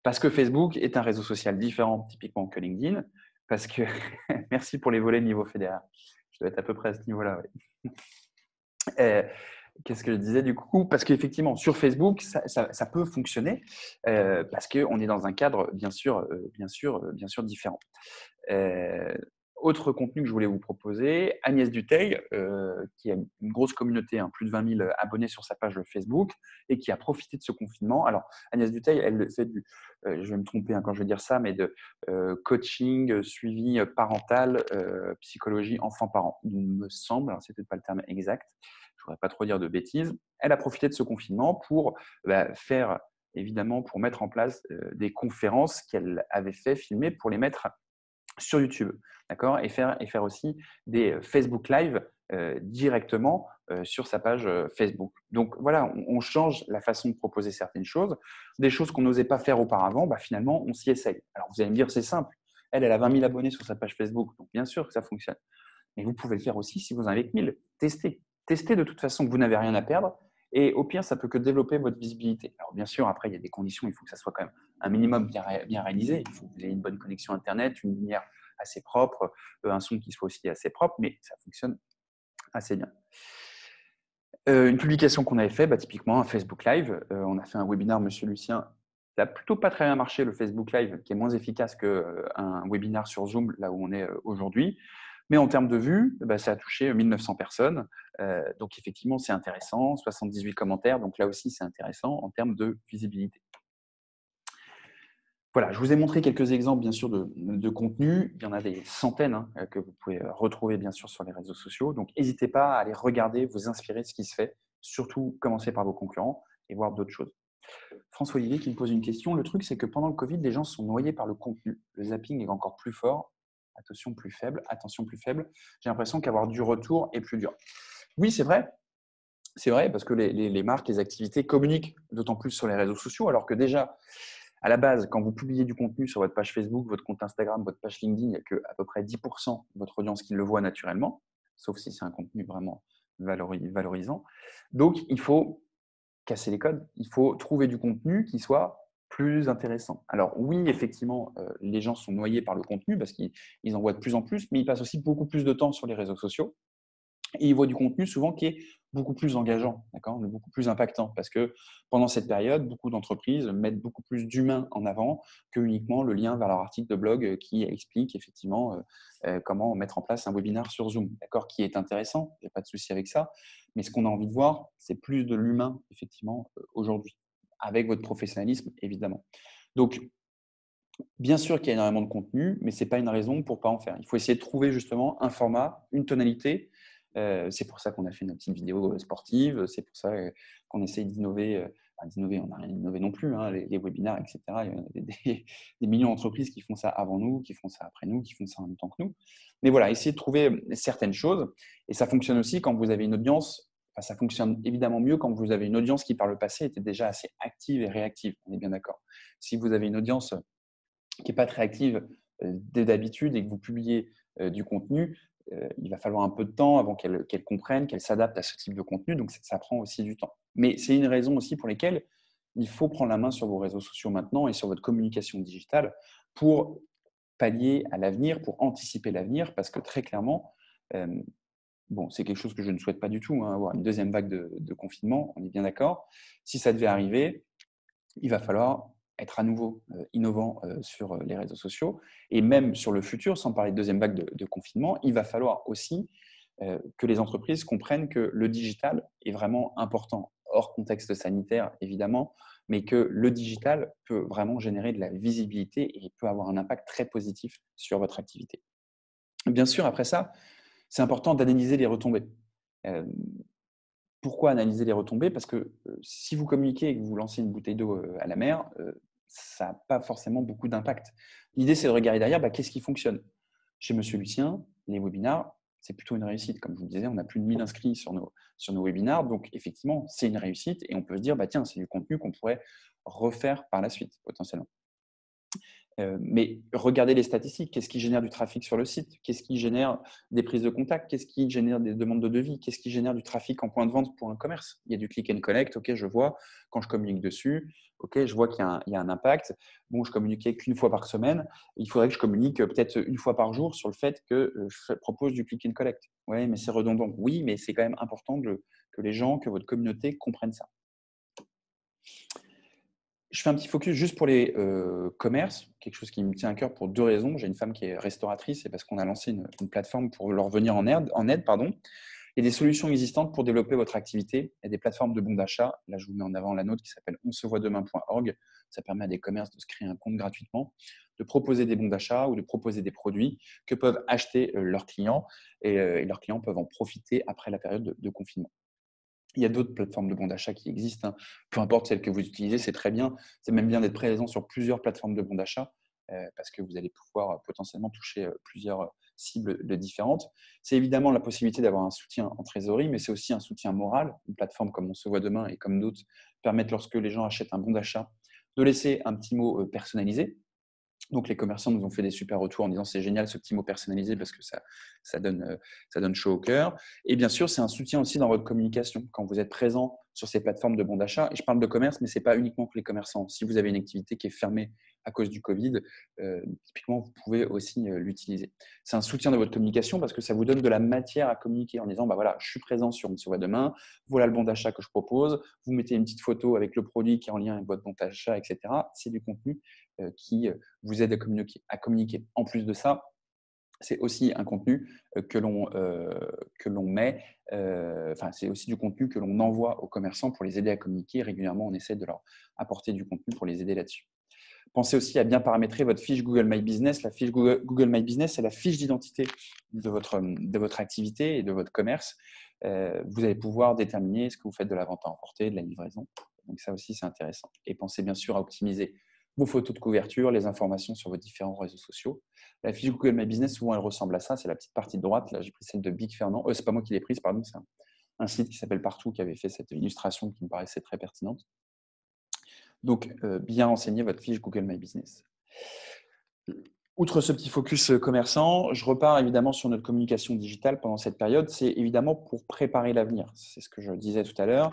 Parce que Facebook est un réseau social différent typiquement que LinkedIn, parce que merci pour les volets niveau fédéral. Je dois être à peu près à ce niveau-là. Ouais. Qu'est-ce que je disais du coup? Parce qu'effectivement, sur Facebook, ça peut fonctionner parce qu'on est dans un cadre bien sûr différent. Autre contenu que je voulais vous proposer, Agnès Dutheil, qui a une grosse communauté, hein, plus de 20 000 abonnés sur sa page Facebook et qui a profité de ce confinement. Alors, Agnès Dutheil, elle fait je vais me tromper quand je vais dire ça, mais de coaching, suivi parental, psychologie enfant-parent, il me semble, alors c'est peut-être pas le terme exact, je ne voudrais pas trop dire de bêtises. Elle a profité de ce confinement pour faire, évidemment, pour mettre en place des conférences qu'elle avait fait filmer pour les mettre sur YouTube, d'accord, et faire aussi des Facebook Live directement sur sa page Facebook. Donc voilà, on change la façon de proposer certaines choses. Des choses qu'on n'osait pas faire auparavant, bah, finalement, on s'y essaye. Alors vous allez me dire, c'est simple. Elle a 20 000 abonnés sur sa page Facebook, donc bien sûr que ça fonctionne. Mais vous pouvez le faire aussi si vous en avez que 1000. Testez. Testez de toute façon, vous n'avez rien à perdre. Et au pire, ça peut que développer votre visibilité. Alors bien sûr, après, il y a des conditions. Il faut que ça soit quand même un minimum bien réalisé. Il faut que vous ayez une bonne connexion Internet, une lumière assez propre, un son qui soit aussi assez propre, mais ça fonctionne assez bien. Une publication qu'on avait fait, bah, typiquement un Facebook Live. On a fait un webinaire, Monsieur Lucien. Ça n'a plutôt pas très bien marché, le Facebook Live, qui est moins efficace qu'un webinaire sur Zoom, là où on est aujourd'hui. Mais en termes de vues, bah, ça a touché 1900 personnes. Donc effectivement, c'est intéressant. 78 commentaires, donc là aussi, c'est intéressant en termes de visibilité. Voilà, je vous ai montré quelques exemples, bien sûr, de contenu. Il y en a des centaines hein, que vous pouvez retrouver, bien sûr, sur les réseaux sociaux. Donc, n'hésitez pas à aller regarder, vous inspirer de ce qui se fait. Surtout, commencez par vos concurrents et voir d'autres choses. François Olivier qui me pose une question. Le truc, c'est que pendant le Covid, les gens sont noyés par le contenu. Le zapping est encore plus fort. Attention plus faible. Attention plus faible. J'ai l'impression qu'avoir du retour est plus dur. Oui, c'est vrai. C'est vrai parce que les marques, les activités communiquent d'autant plus sur les réseaux sociaux, alors que déjà, à la base, quand vous publiez du contenu sur votre page Facebook, votre compte Instagram, votre page LinkedIn, il n'y a qu'à peu près 10% de votre audience qui le voit naturellement, sauf si c'est un contenu vraiment valorisant. Donc, il faut casser les codes. Il faut trouver du contenu qui soit plus intéressant. Alors oui, effectivement, les gens sont noyés par le contenu parce qu'ils en voient de plus en plus, mais ils passent aussi beaucoup plus de temps sur les réseaux sociaux. Et ils voient du contenu souvent qui est beaucoup plus engageant, d'accord, beaucoup plus impactant, parce que pendant cette période, beaucoup d'entreprises mettent beaucoup plus d'humains en avant que uniquement le lien vers leur article de blog qui explique effectivement comment mettre en place un webinaire sur Zoom, d'accord, qui est intéressant, il n'y a pas de souci avec ça, mais ce qu'on a envie de voir, c'est plus de l'humain effectivement aujourd'hui, avec votre professionnalisme évidemment. Donc, bien sûr qu'il y a énormément de contenu, mais ce n'est pas une raison pour ne pas en faire. Il faut essayer de trouver justement un format, une tonalité. C'est pour ça qu'on a fait nos petites vidéos sportives. C'est pour ça qu'on essaye d'innover. D'innover, on n'a rien innové non plus. Hein, les webinaires, etc. Il y a des millions d'entreprises qui font ça avant nous, qui font ça après nous, qui font ça en même temps que nous. Mais voilà, essayez de trouver certaines choses. Et ça fonctionne aussi quand vous avez une audience. Enfin, ça fonctionne évidemment mieux quand vous avez une audience qui, par le passé, était déjà assez active et réactive. On est bien d'accord. Si vous avez une audience qui n'est pas très active dès d'habitude et que vous publiez du contenu, il va falloir un peu de temps avant qu'elle comprenne, qu'elle s'adapte à ce type de contenu. Donc, ça prend aussi du temps. Mais c'est une raison aussi pour laquelle il faut prendre la main sur vos réseaux sociaux maintenant et sur votre communication digitale pour pallier à l'avenir, pour anticiper l'avenir, parce que très clairement, bon, c'est quelque chose que je ne souhaite pas du tout, hein, avoir une deuxième vague de confinement, on est bien d'accord. Si ça devait arriver, il va falloir être à nouveau innovant sur les réseaux sociaux et même sur le futur, sans parler de deuxième vague de confinement, il va falloir aussi que les entreprises comprennent que le digital est vraiment important, hors contexte sanitaire évidemment, mais que le digital peut vraiment générer de la visibilité et peut avoir un impact très positif sur votre activité. Bien sûr, après ça, c'est important d'analyser les retombées. Euh, Pourquoi analyser les retombées? Parce que si vous communiquez et que vous lancez une bouteille d'eau à la mer, ça n'a pas forcément beaucoup d'impact. L'idée, c'est de regarder derrière, qu'est-ce qui fonctionne. Chez Monsieur Lucien, les webinars, c'est plutôt une réussite. Comme je vous le disais, on a plus de 1000 inscrits sur nos webinars. Donc, effectivement, c'est une réussite et on peut se dire, tiens, c'est du contenu qu'on pourrait refaire par la suite, potentiellement. Mais regardez les statistiques. Qu'est-ce qui génère du trafic sur le site? Qu'est-ce qui génère des prises de contact? Qu'est-ce qui génère des demandes de devis? Qu'est-ce qui génère du trafic en point de vente pour un commerce? Il y a du click and collect, ok, je vois. Quand je communique dessus, ok, je vois qu'il y a un impact. Bon, je communiquais qu'une fois par semaine. Il faudrait que je communique peut-être une fois par jour sur le fait que je propose du click and collect. Oui, mais c'est redondant. Oui, mais c'est quand même important que les gens, que votre communauté comprennent ça. Je fais un petit focus juste pour les commerces, quelque chose qui me tient à cœur pour deux raisons. J'ai une femme qui est restauratrice et parce qu'on a lancé une plateforme pour leur venir en aide. Pardon. Il y a des solutions existantes pour développer votre activité. Il y a des plateformes de bons d'achat. Là, je vous mets en avant la nôtre qui s'appelle onsevoitdemain.org. Ça permet à des commerces de se créer un compte gratuitement, de proposer des bons d'achat ou de proposer des produits que peuvent acheter leurs clients et leurs clients peuvent en profiter après la période de confinement. Il y a d'autres plateformes de bons d'achat qui existent. Peu importe celle que vous utilisez, c'est très bien. C'est même bien d'être présent sur plusieurs plateformes de bons d'achat. parce que vous allez pouvoir potentiellement toucher plusieurs cibles différentes. C'est évidemment la possibilité d'avoir un soutien en trésorerie, mais c'est aussi un soutien moral. Une plateforme comme On se voit demain et comme d'autres permettent, lorsque les gens achètent un bon d'achat, de laisser un petit mot personnalisé. Donc, les commerçants nous ont fait des super retours en disant c'est génial ce petit mot personnalisé parce que ça donne chaud au cœur. Et bien sûr, c'est un soutien aussi dans votre communication. Quand vous êtes présent sur ces plateformes de bons d'achat, et je parle de commerce, mais ce n'est pas uniquement pour les commerçants. Si vous avez une activité qui est fermée à cause du Covid, typiquement, vous pouvez aussi l'utiliser. C'est un soutien de votre communication parce que ça vous donne de la matière à communiquer en disant bah voilà, je suis présent sur On se voit demain, voilà le bon d'achat que je propose, vous mettez une petite photo avec le produit qui est en lien avec votre bon d'achat, etc. C'est du contenu qui vous aide à communiquer. En plus de ça, c'est aussi un contenu que l'on met, c'est aussi du contenu que l'on envoie aux commerçants pour les aider à communiquer. Régulièrement, on essaie de leur apporter du contenu pour les aider là-dessus. Pensez aussi à bien paramétrer votre fiche Google My Business. La fiche Google My Business, c'est la fiche d'identité de votre activité et de votre commerce. Vous allez pouvoir déterminer ce que vous faites de la vente à emporter, de la livraison. Donc ça aussi, c'est intéressant. Et pensez bien sûr à optimiser vos photos de couverture, les informations sur vos différents réseaux sociaux. La fiche Google My Business, souvent, elle ressemble à ça. C'est la petite partie de droite. Là, j'ai pris celle de Big Fernand. C'est pas moi qui l'ai prise, pardon. C'est un site qui s'appelle Partout qui avait fait cette illustration qui me paraissait très pertinente. Donc, bien renseigner votre fiche Google My Business. Outre ce petit focus commerçant, je repars évidemment sur notre communication digitale pendant cette période. C'est évidemment pour préparer l'avenir. C'est ce que je disais tout à l'heure.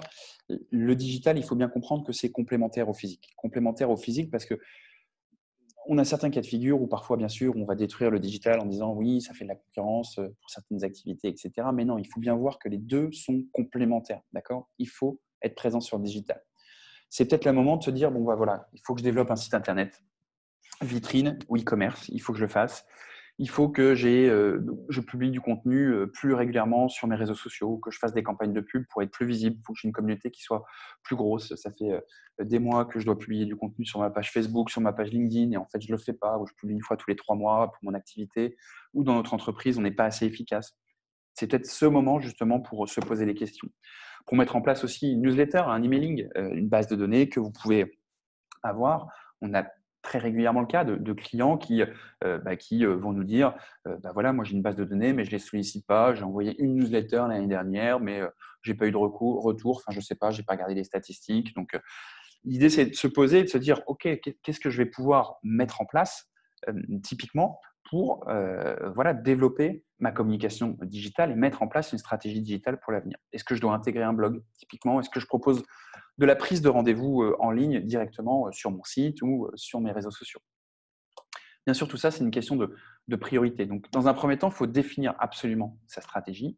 Le digital, il faut bien comprendre que c'est complémentaire au physique. Complémentaire au physique parce que on a certains cas de figure où parfois, bien sûr, on va détruire le digital en disant oui, ça fait de la concurrence pour certaines activités, etc. Mais non, il faut bien voir que les deux sont complémentaires. D'accord ? Il faut être présent sur le digital. C'est peut-être le moment de se dire bon, bah, voilà, il faut que je développe un site internet, vitrine ou e-commerce, il faut que je le fasse. Il faut que je publie du contenu plus régulièrement sur mes réseaux sociaux, que je fasse des campagnes de pub pour être plus visible. Il faut que j'ai une communauté qui soit plus grosse. Ça fait des mois que je dois publier du contenu sur ma page Facebook, sur ma page LinkedIn, et en fait, je ne le fais pas, ou je publie une fois tous les 3 mois pour mon activité, ou dans notre entreprise, on n'est pas assez efficace. C'est peut-être ce moment justement pour se poser des questions. Pour mettre en place aussi une newsletter, un emailing, une base de données que vous pouvez avoir. On a très régulièrement le cas de clients qui vont nous dire voilà, moi j'ai une base de données, mais je ne les sollicite pas. J'ai envoyé une newsletter l'année dernière, mais je n'ai pas eu de retour. Enfin, je ne sais pas, je n'ai pas regardé les statistiques. Donc, l'idée, c'est de se poser et de se dire OK, qu'est-ce que je vais pouvoir mettre en place typiquement pour développer ma communication digitale et mettre en place une stratégie digitale pour l'avenir. Est-ce que je dois intégrer un blog typiquement? Est-ce que je propose de la prise de rendez-vous en ligne directement sur mon site ou sur mes réseaux sociaux? Bien sûr, tout ça, c'est une question de priorité. Donc, dans un premier temps, il faut définir absolument sa stratégie.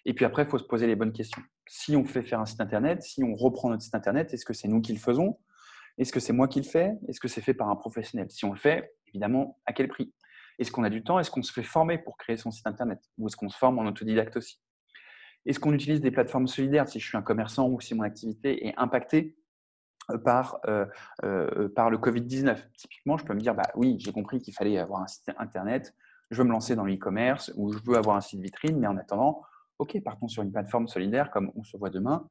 Et puis après, il faut se poser les bonnes questions. Si on fait faire un site Internet, si on reprend notre site Internet, est-ce que c'est nous qui le faisons? Est-ce que c'est moi qui le fais? Est-ce que c'est fait par un professionnel? Si on le fait, évidemment, à quel prix? Est-ce qu'on a du temps? Est-ce qu'on se fait former pour créer son site Internet? Ou est-ce qu'on se forme en autodidacte aussi? Est-ce qu'on utilise des plateformes solidaires si je suis un commerçant ou si mon activité est impactée par le Covid-19? Typiquement, je peux me dire, bah oui, j'ai compris qu'il fallait avoir un site Internet, je veux me lancer dans le e-commerce ou je veux avoir un site vitrine, mais en attendant, OK, partons sur une plateforme solidaire comme On se voit demain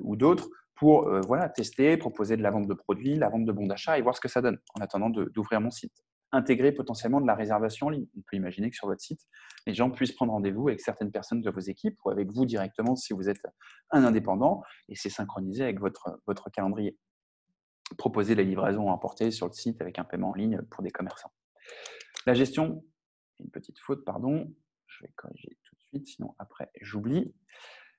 ou d'autres pour tester, proposer de la vente de produits, la vente de bons d'achat et voir ce que ça donne en attendant d'ouvrir mon site. Intégrer potentiellement de la réservation en ligne. On peut imaginer que sur votre site, les gens puissent prendre rendez-vous avec certaines personnes de vos équipes ou avec vous directement si vous êtes un indépendant et c'est synchronisé avec votre calendrier. Proposer les livraisons à emporter sur le site avec un paiement en ligne pour des commerçants. La gestion, une petite faute, pardon, je vais corriger tout de suite, sinon après j'oublie.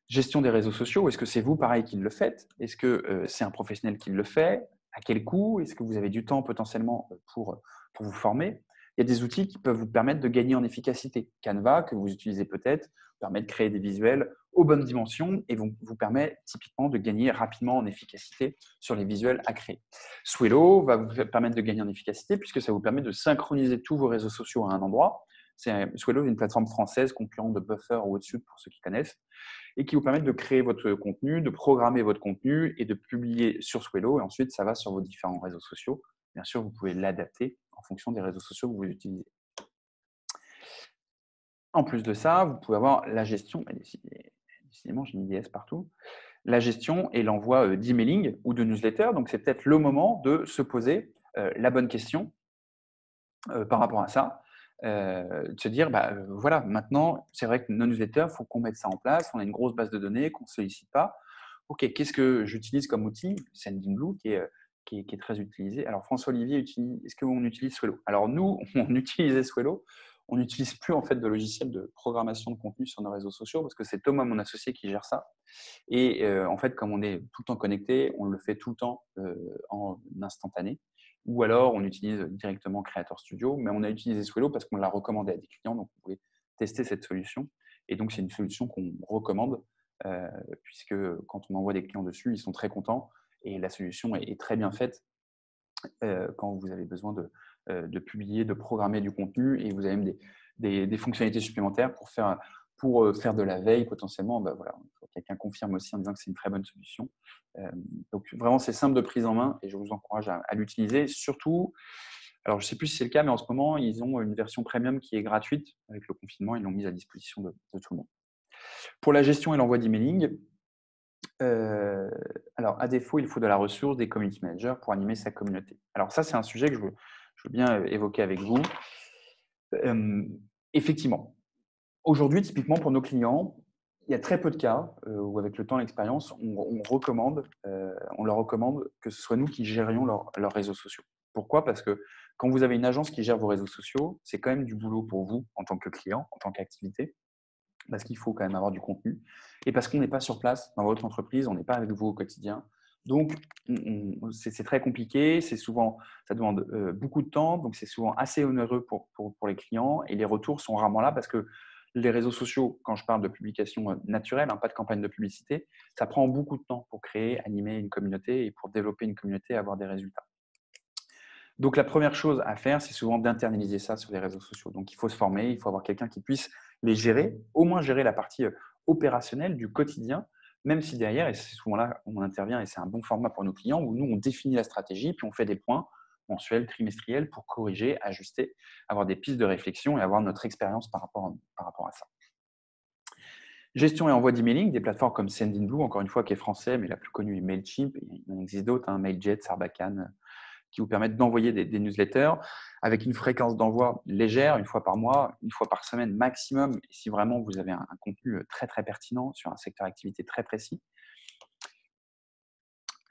Gestion des réseaux sociaux, est-ce que c'est vous pareil qui le faites? Est-ce que c'est un professionnel qui le fait? À quel coût? Est-ce que vous avez du temps potentiellement pour vous former? Il y a des outils qui peuvent vous permettre de gagner en efficacité. Canva, que vous utilisez peut-être, permet de créer des visuels aux bonnes dimensions et vous permet typiquement de gagner rapidement en efficacité sur les visuels à créer. Swello va vous permettre de gagner en efficacité puisque ça vous permet de synchroniser tous vos réseaux sociaux à un endroit. Swello est une plateforme française concurrente de Buffer ou Outsuite pour ceux qui connaissent et qui vous permettent de créer votre contenu, de programmer votre contenu et de publier sur Swello. Et ensuite, ça va sur vos différents réseaux sociaux. Bien sûr, vous pouvez l'adapter en fonction des réseaux sociaux que vous utilisez. En plus de ça, vous pouvez avoir la gestion, décidément, j'ai mis des S partout, la gestion et l'envoi d'emailing ou de newsletter. Donc, c'est peut-être le moment de se poser la bonne question. par rapport à ça, de se dire, bah, voilà, maintenant, c'est vrai que nos newsletters, il faut qu'on mette ça en place. On a une grosse base de données qu'on ne sollicite pas. OK, qu'est-ce que j'utilise comme outil? Sendinblue qui est très utilisé. Alors François Olivier utilise est-ce qu'on utilise Swello? Alors nous, on utilisait Swello. On n'utilise plus en fait de logiciel de programmation de contenu sur nos réseaux sociaux parce que c'est Thomas, mon associé, qui gère ça. Et en fait, comme on est tout le temps connecté, on le fait tout le temps en instantané. Ou alors, on utilise directement Creator Studio, mais on a utilisé Swello parce qu'on l'a recommandé à des clients, donc on voulait tester cette solution. Et donc, c'est une solution qu'on recommande, puisque quand on envoie des clients dessus, ils sont très contents et la solution est très bien faite quand vous avez besoin de publier, de programmer du contenu et vous avez même des fonctionnalités supplémentaires pour faire de la veille potentiellement. Bah, voilà, quelqu'un confirme aussi en disant que c'est une très bonne solution. Donc vraiment, c'est simple de prise en main et je vous encourage à l'utiliser. Surtout, alors je ne sais plus si c'est le cas, mais en ce moment, ils ont une version premium qui est gratuite. Avec le confinement, ils l'ont mise à disposition de tout le monde. Pour la gestion et l'envoi d'emailing, alors à défaut, il faut de la ressource, des community managers pour animer sa communauté. Alors ça, c'est un sujet que je veux bien évoquer avec vous. Effectivement, aujourd'hui, typiquement pour nos clients, il y a très peu de cas où avec le temps et l'expérience, on leur recommande que ce soit nous qui gérions leurs réseaux sociaux. Pourquoi? Parce que quand vous avez une agence qui gère vos réseaux sociaux, c'est quand même du boulot pour vous en tant que client, en tant qu'activité, parce qu'il faut quand même avoir du contenu et parce qu'on n'est pas sur place dans votre entreprise, on n'est pas avec vous au quotidien. Donc, c'est très compliqué, ça demande beaucoup de temps, donc c'est souvent assez onéreux pour les clients et les retours sont rarement là parce que les réseaux sociaux, quand je parle de publication naturelle, pas de campagne de publicité, ça prend beaucoup de temps pour créer, animer une communauté et pour développer une communauté et avoir des résultats. Donc, la première chose à faire, c'est souvent d'internaliser ça sur les réseaux sociaux. Donc, il faut se former, il faut avoir quelqu'un qui puisse les gérer, au moins gérer la partie opérationnelle du quotidien, même si derrière, et c'est souvent là où on intervient, et c'est un bon format pour nos clients, où nous, on définit la stratégie, puis on fait des points mensuels, trimestriels, pour corriger, ajuster, avoir des pistes de réflexion et avoir notre expérience par rapport à ça. Gestion et envoi d'emailing, des plateformes comme Sendinblue, encore une fois, qui est français, mais la plus connue est Mailchimp, il en existe d'autres, Mailjet, Sarbacane, qui vous permettent d'envoyer des newsletters avec une fréquence d'envoi légère, une fois par mois, une fois par semaine maximum, si vraiment vous avez un contenu très très pertinent sur un secteur d'activité très précis.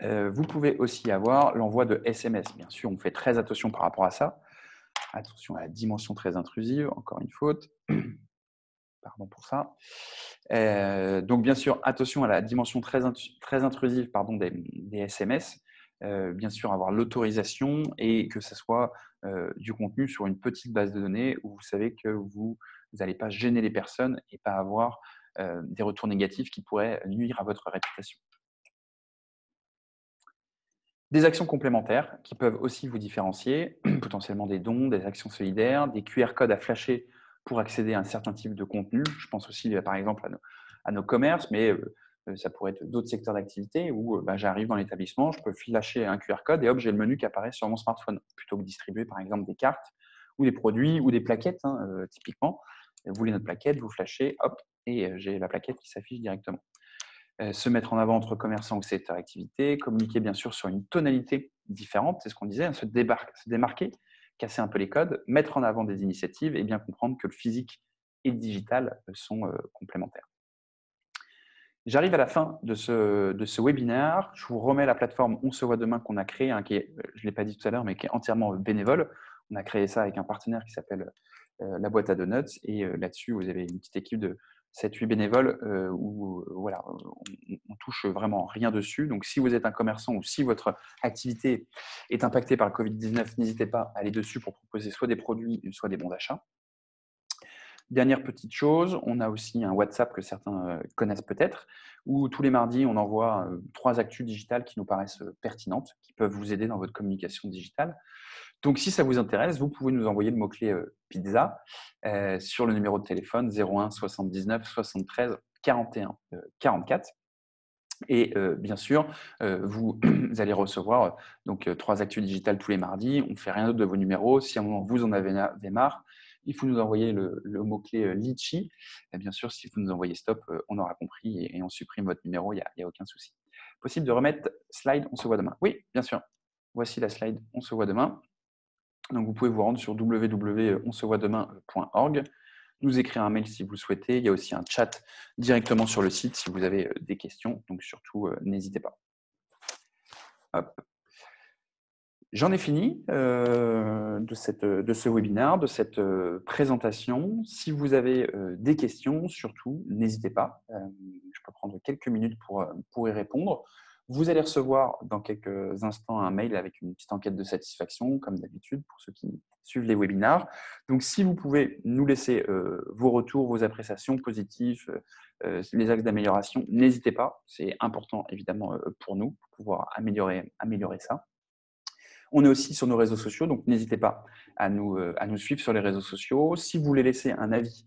Vous pouvez aussi avoir l'envoi de SMS. Bien sûr, on fait très attention par rapport à ça. Attention à la dimension très intrusive, encore une faute. Pardon pour ça. Donc, bien sûr, attention à la dimension très intrusive des SMS. Bien sûr, avoir l'autorisation et que ce soit du contenu sur une petite base de données où vous savez que vous n'allez pas gêner les personnes et pas avoir des retours négatifs qui pourraient nuire à votre réputation. Des actions complémentaires qui peuvent aussi vous différencier, potentiellement des dons, des actions solidaires, des QR codes à flasher pour accéder à un certain type de contenu. Je pense aussi, par exemple, à nos commerces, mais ça pourrait être d'autres secteurs d'activité où j'arrive dans l'établissement, je peux flasher un QR code et hop, j'ai le menu qui apparaît sur mon smartphone, plutôt que distribuer, par exemple, des cartes ou des produits ou des plaquettes, typiquement. Vous voulez notre plaquette, vous flashez, hop, et j'ai la plaquette qui s'affiche directement. Se mettre en avant entre commerçants ou secteur activité, communiquer bien sûr sur une tonalité différente, c'est ce qu'on disait, se démarquer, casser un peu les codes, mettre en avant des initiatives et bien comprendre que le physique et le digital sont complémentaires. J'arrive à la fin de ce webinaire. Je vous remets la plateforme On se voit demain qu'on a créée, qui est, je ne l'ai pas dit tout à l'heure, mais qui est entièrement bénévole. On a créé ça avec un partenaire qui s'appelle La Boîte à Donuts. Et là-dessus, vous avez une petite équipe de 7-8 bénévoles où voilà, on touche vraiment rien dessus. Donc, si vous êtes un commerçant ou si votre activité est impactée par le Covid-19, n'hésitez pas à aller dessus pour proposer soit des produits, soit des bons d'achat. Dernière petite chose, on a aussi un WhatsApp que certains connaissent peut-être, où tous les mardis, on envoie 3 actus digitales qui nous paraissent pertinentes, qui peuvent vous aider dans votre communication digitale. Donc, si ça vous intéresse, vous pouvez nous envoyer le mot-clé pizza sur le numéro de téléphone 01 79 73 41 44. Et bien sûr, vous allez recevoir donc 3 actus digitales tous les mardis. On ne fait rien d'autre de vos numéros. Si à un moment vous en avez marre, il faut nous envoyer le mot-clé litchi. Et bien sûr, si vous nous envoyez stop, on aura compris et on supprime votre numéro, il y a aucun souci. Possible de remettre slide, on se voit demain. Oui, bien sûr. Voici la slide, on se voit demain. Donc, vous pouvez vous rendre sur www.onsevoitdemain.org, nous écrire un mail si vous le souhaitez. Il y a aussi un chat directement sur le site si vous avez des questions. Donc, surtout, n'hésitez pas. Hop. J'en ai fini de ce webinaire, de cette présentation. Si vous avez des questions, surtout, n'hésitez pas. Je peux prendre quelques minutes pour y répondre. Vous allez recevoir dans quelques instants un mail avec une petite enquête de satisfaction, comme d'habitude, pour ceux qui suivent les webinaires. Donc, si vous pouvez nous laisser vos retours, vos appréciations positives, les axes d'amélioration, n'hésitez pas. C'est important, évidemment, pour nous, pour pouvoir améliorer ça. On est aussi sur nos réseaux sociaux, donc n'hésitez pas à nous suivre sur les réseaux sociaux. Si vous voulez laisser un avis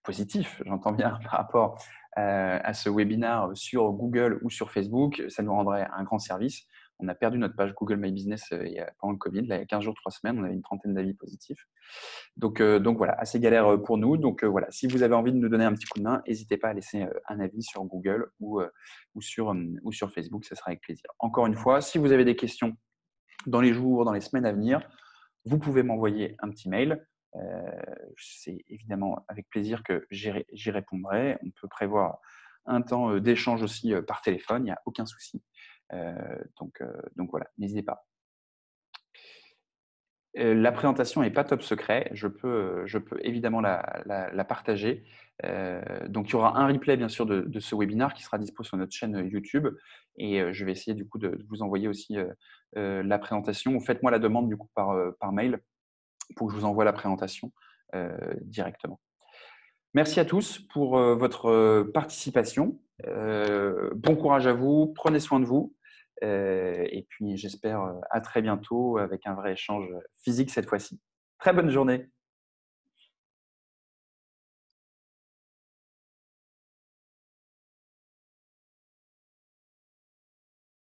positif, j'entends bien, par rapport à ce webinaire sur Google ou sur Facebook, ça nous rendrait un grand service. On a perdu notre page Google My Business pendant le Covid. Là, il y a 15 jours, 3 semaines, on avait une trentaine d'avis positifs. Donc voilà, assez galère pour nous. Donc voilà, si vous avez envie de nous donner un petit coup de main, n'hésitez pas à laisser un avis sur Google ou sur Facebook, ça sera avec plaisir. Encore une fois, si vous avez des questions dans les jours, dans les semaines à venir, vous pouvez m'envoyer un petit mail. C'est évidemment avec plaisir que j'y répondrai. On peut prévoir un temps d'échange aussi par téléphone, il n'y a aucun souci. Donc voilà, n'hésitez pas. La présentation n'est pas top secret, je peux évidemment la partager. Donc, il y aura un replay, bien sûr, de ce webinaire qui sera dispo sur notre chaîne YouTube. Et je vais essayer, du coup, de vous envoyer aussi la présentation. Faites-moi la demande, du coup, par mail pour que je vous envoie la présentation directement. Merci à tous pour votre participation. Bon courage à vous, prenez soin de vous. Et puis, j'espère à très bientôt avec un vrai échange physique cette fois-ci. Très bonne journée.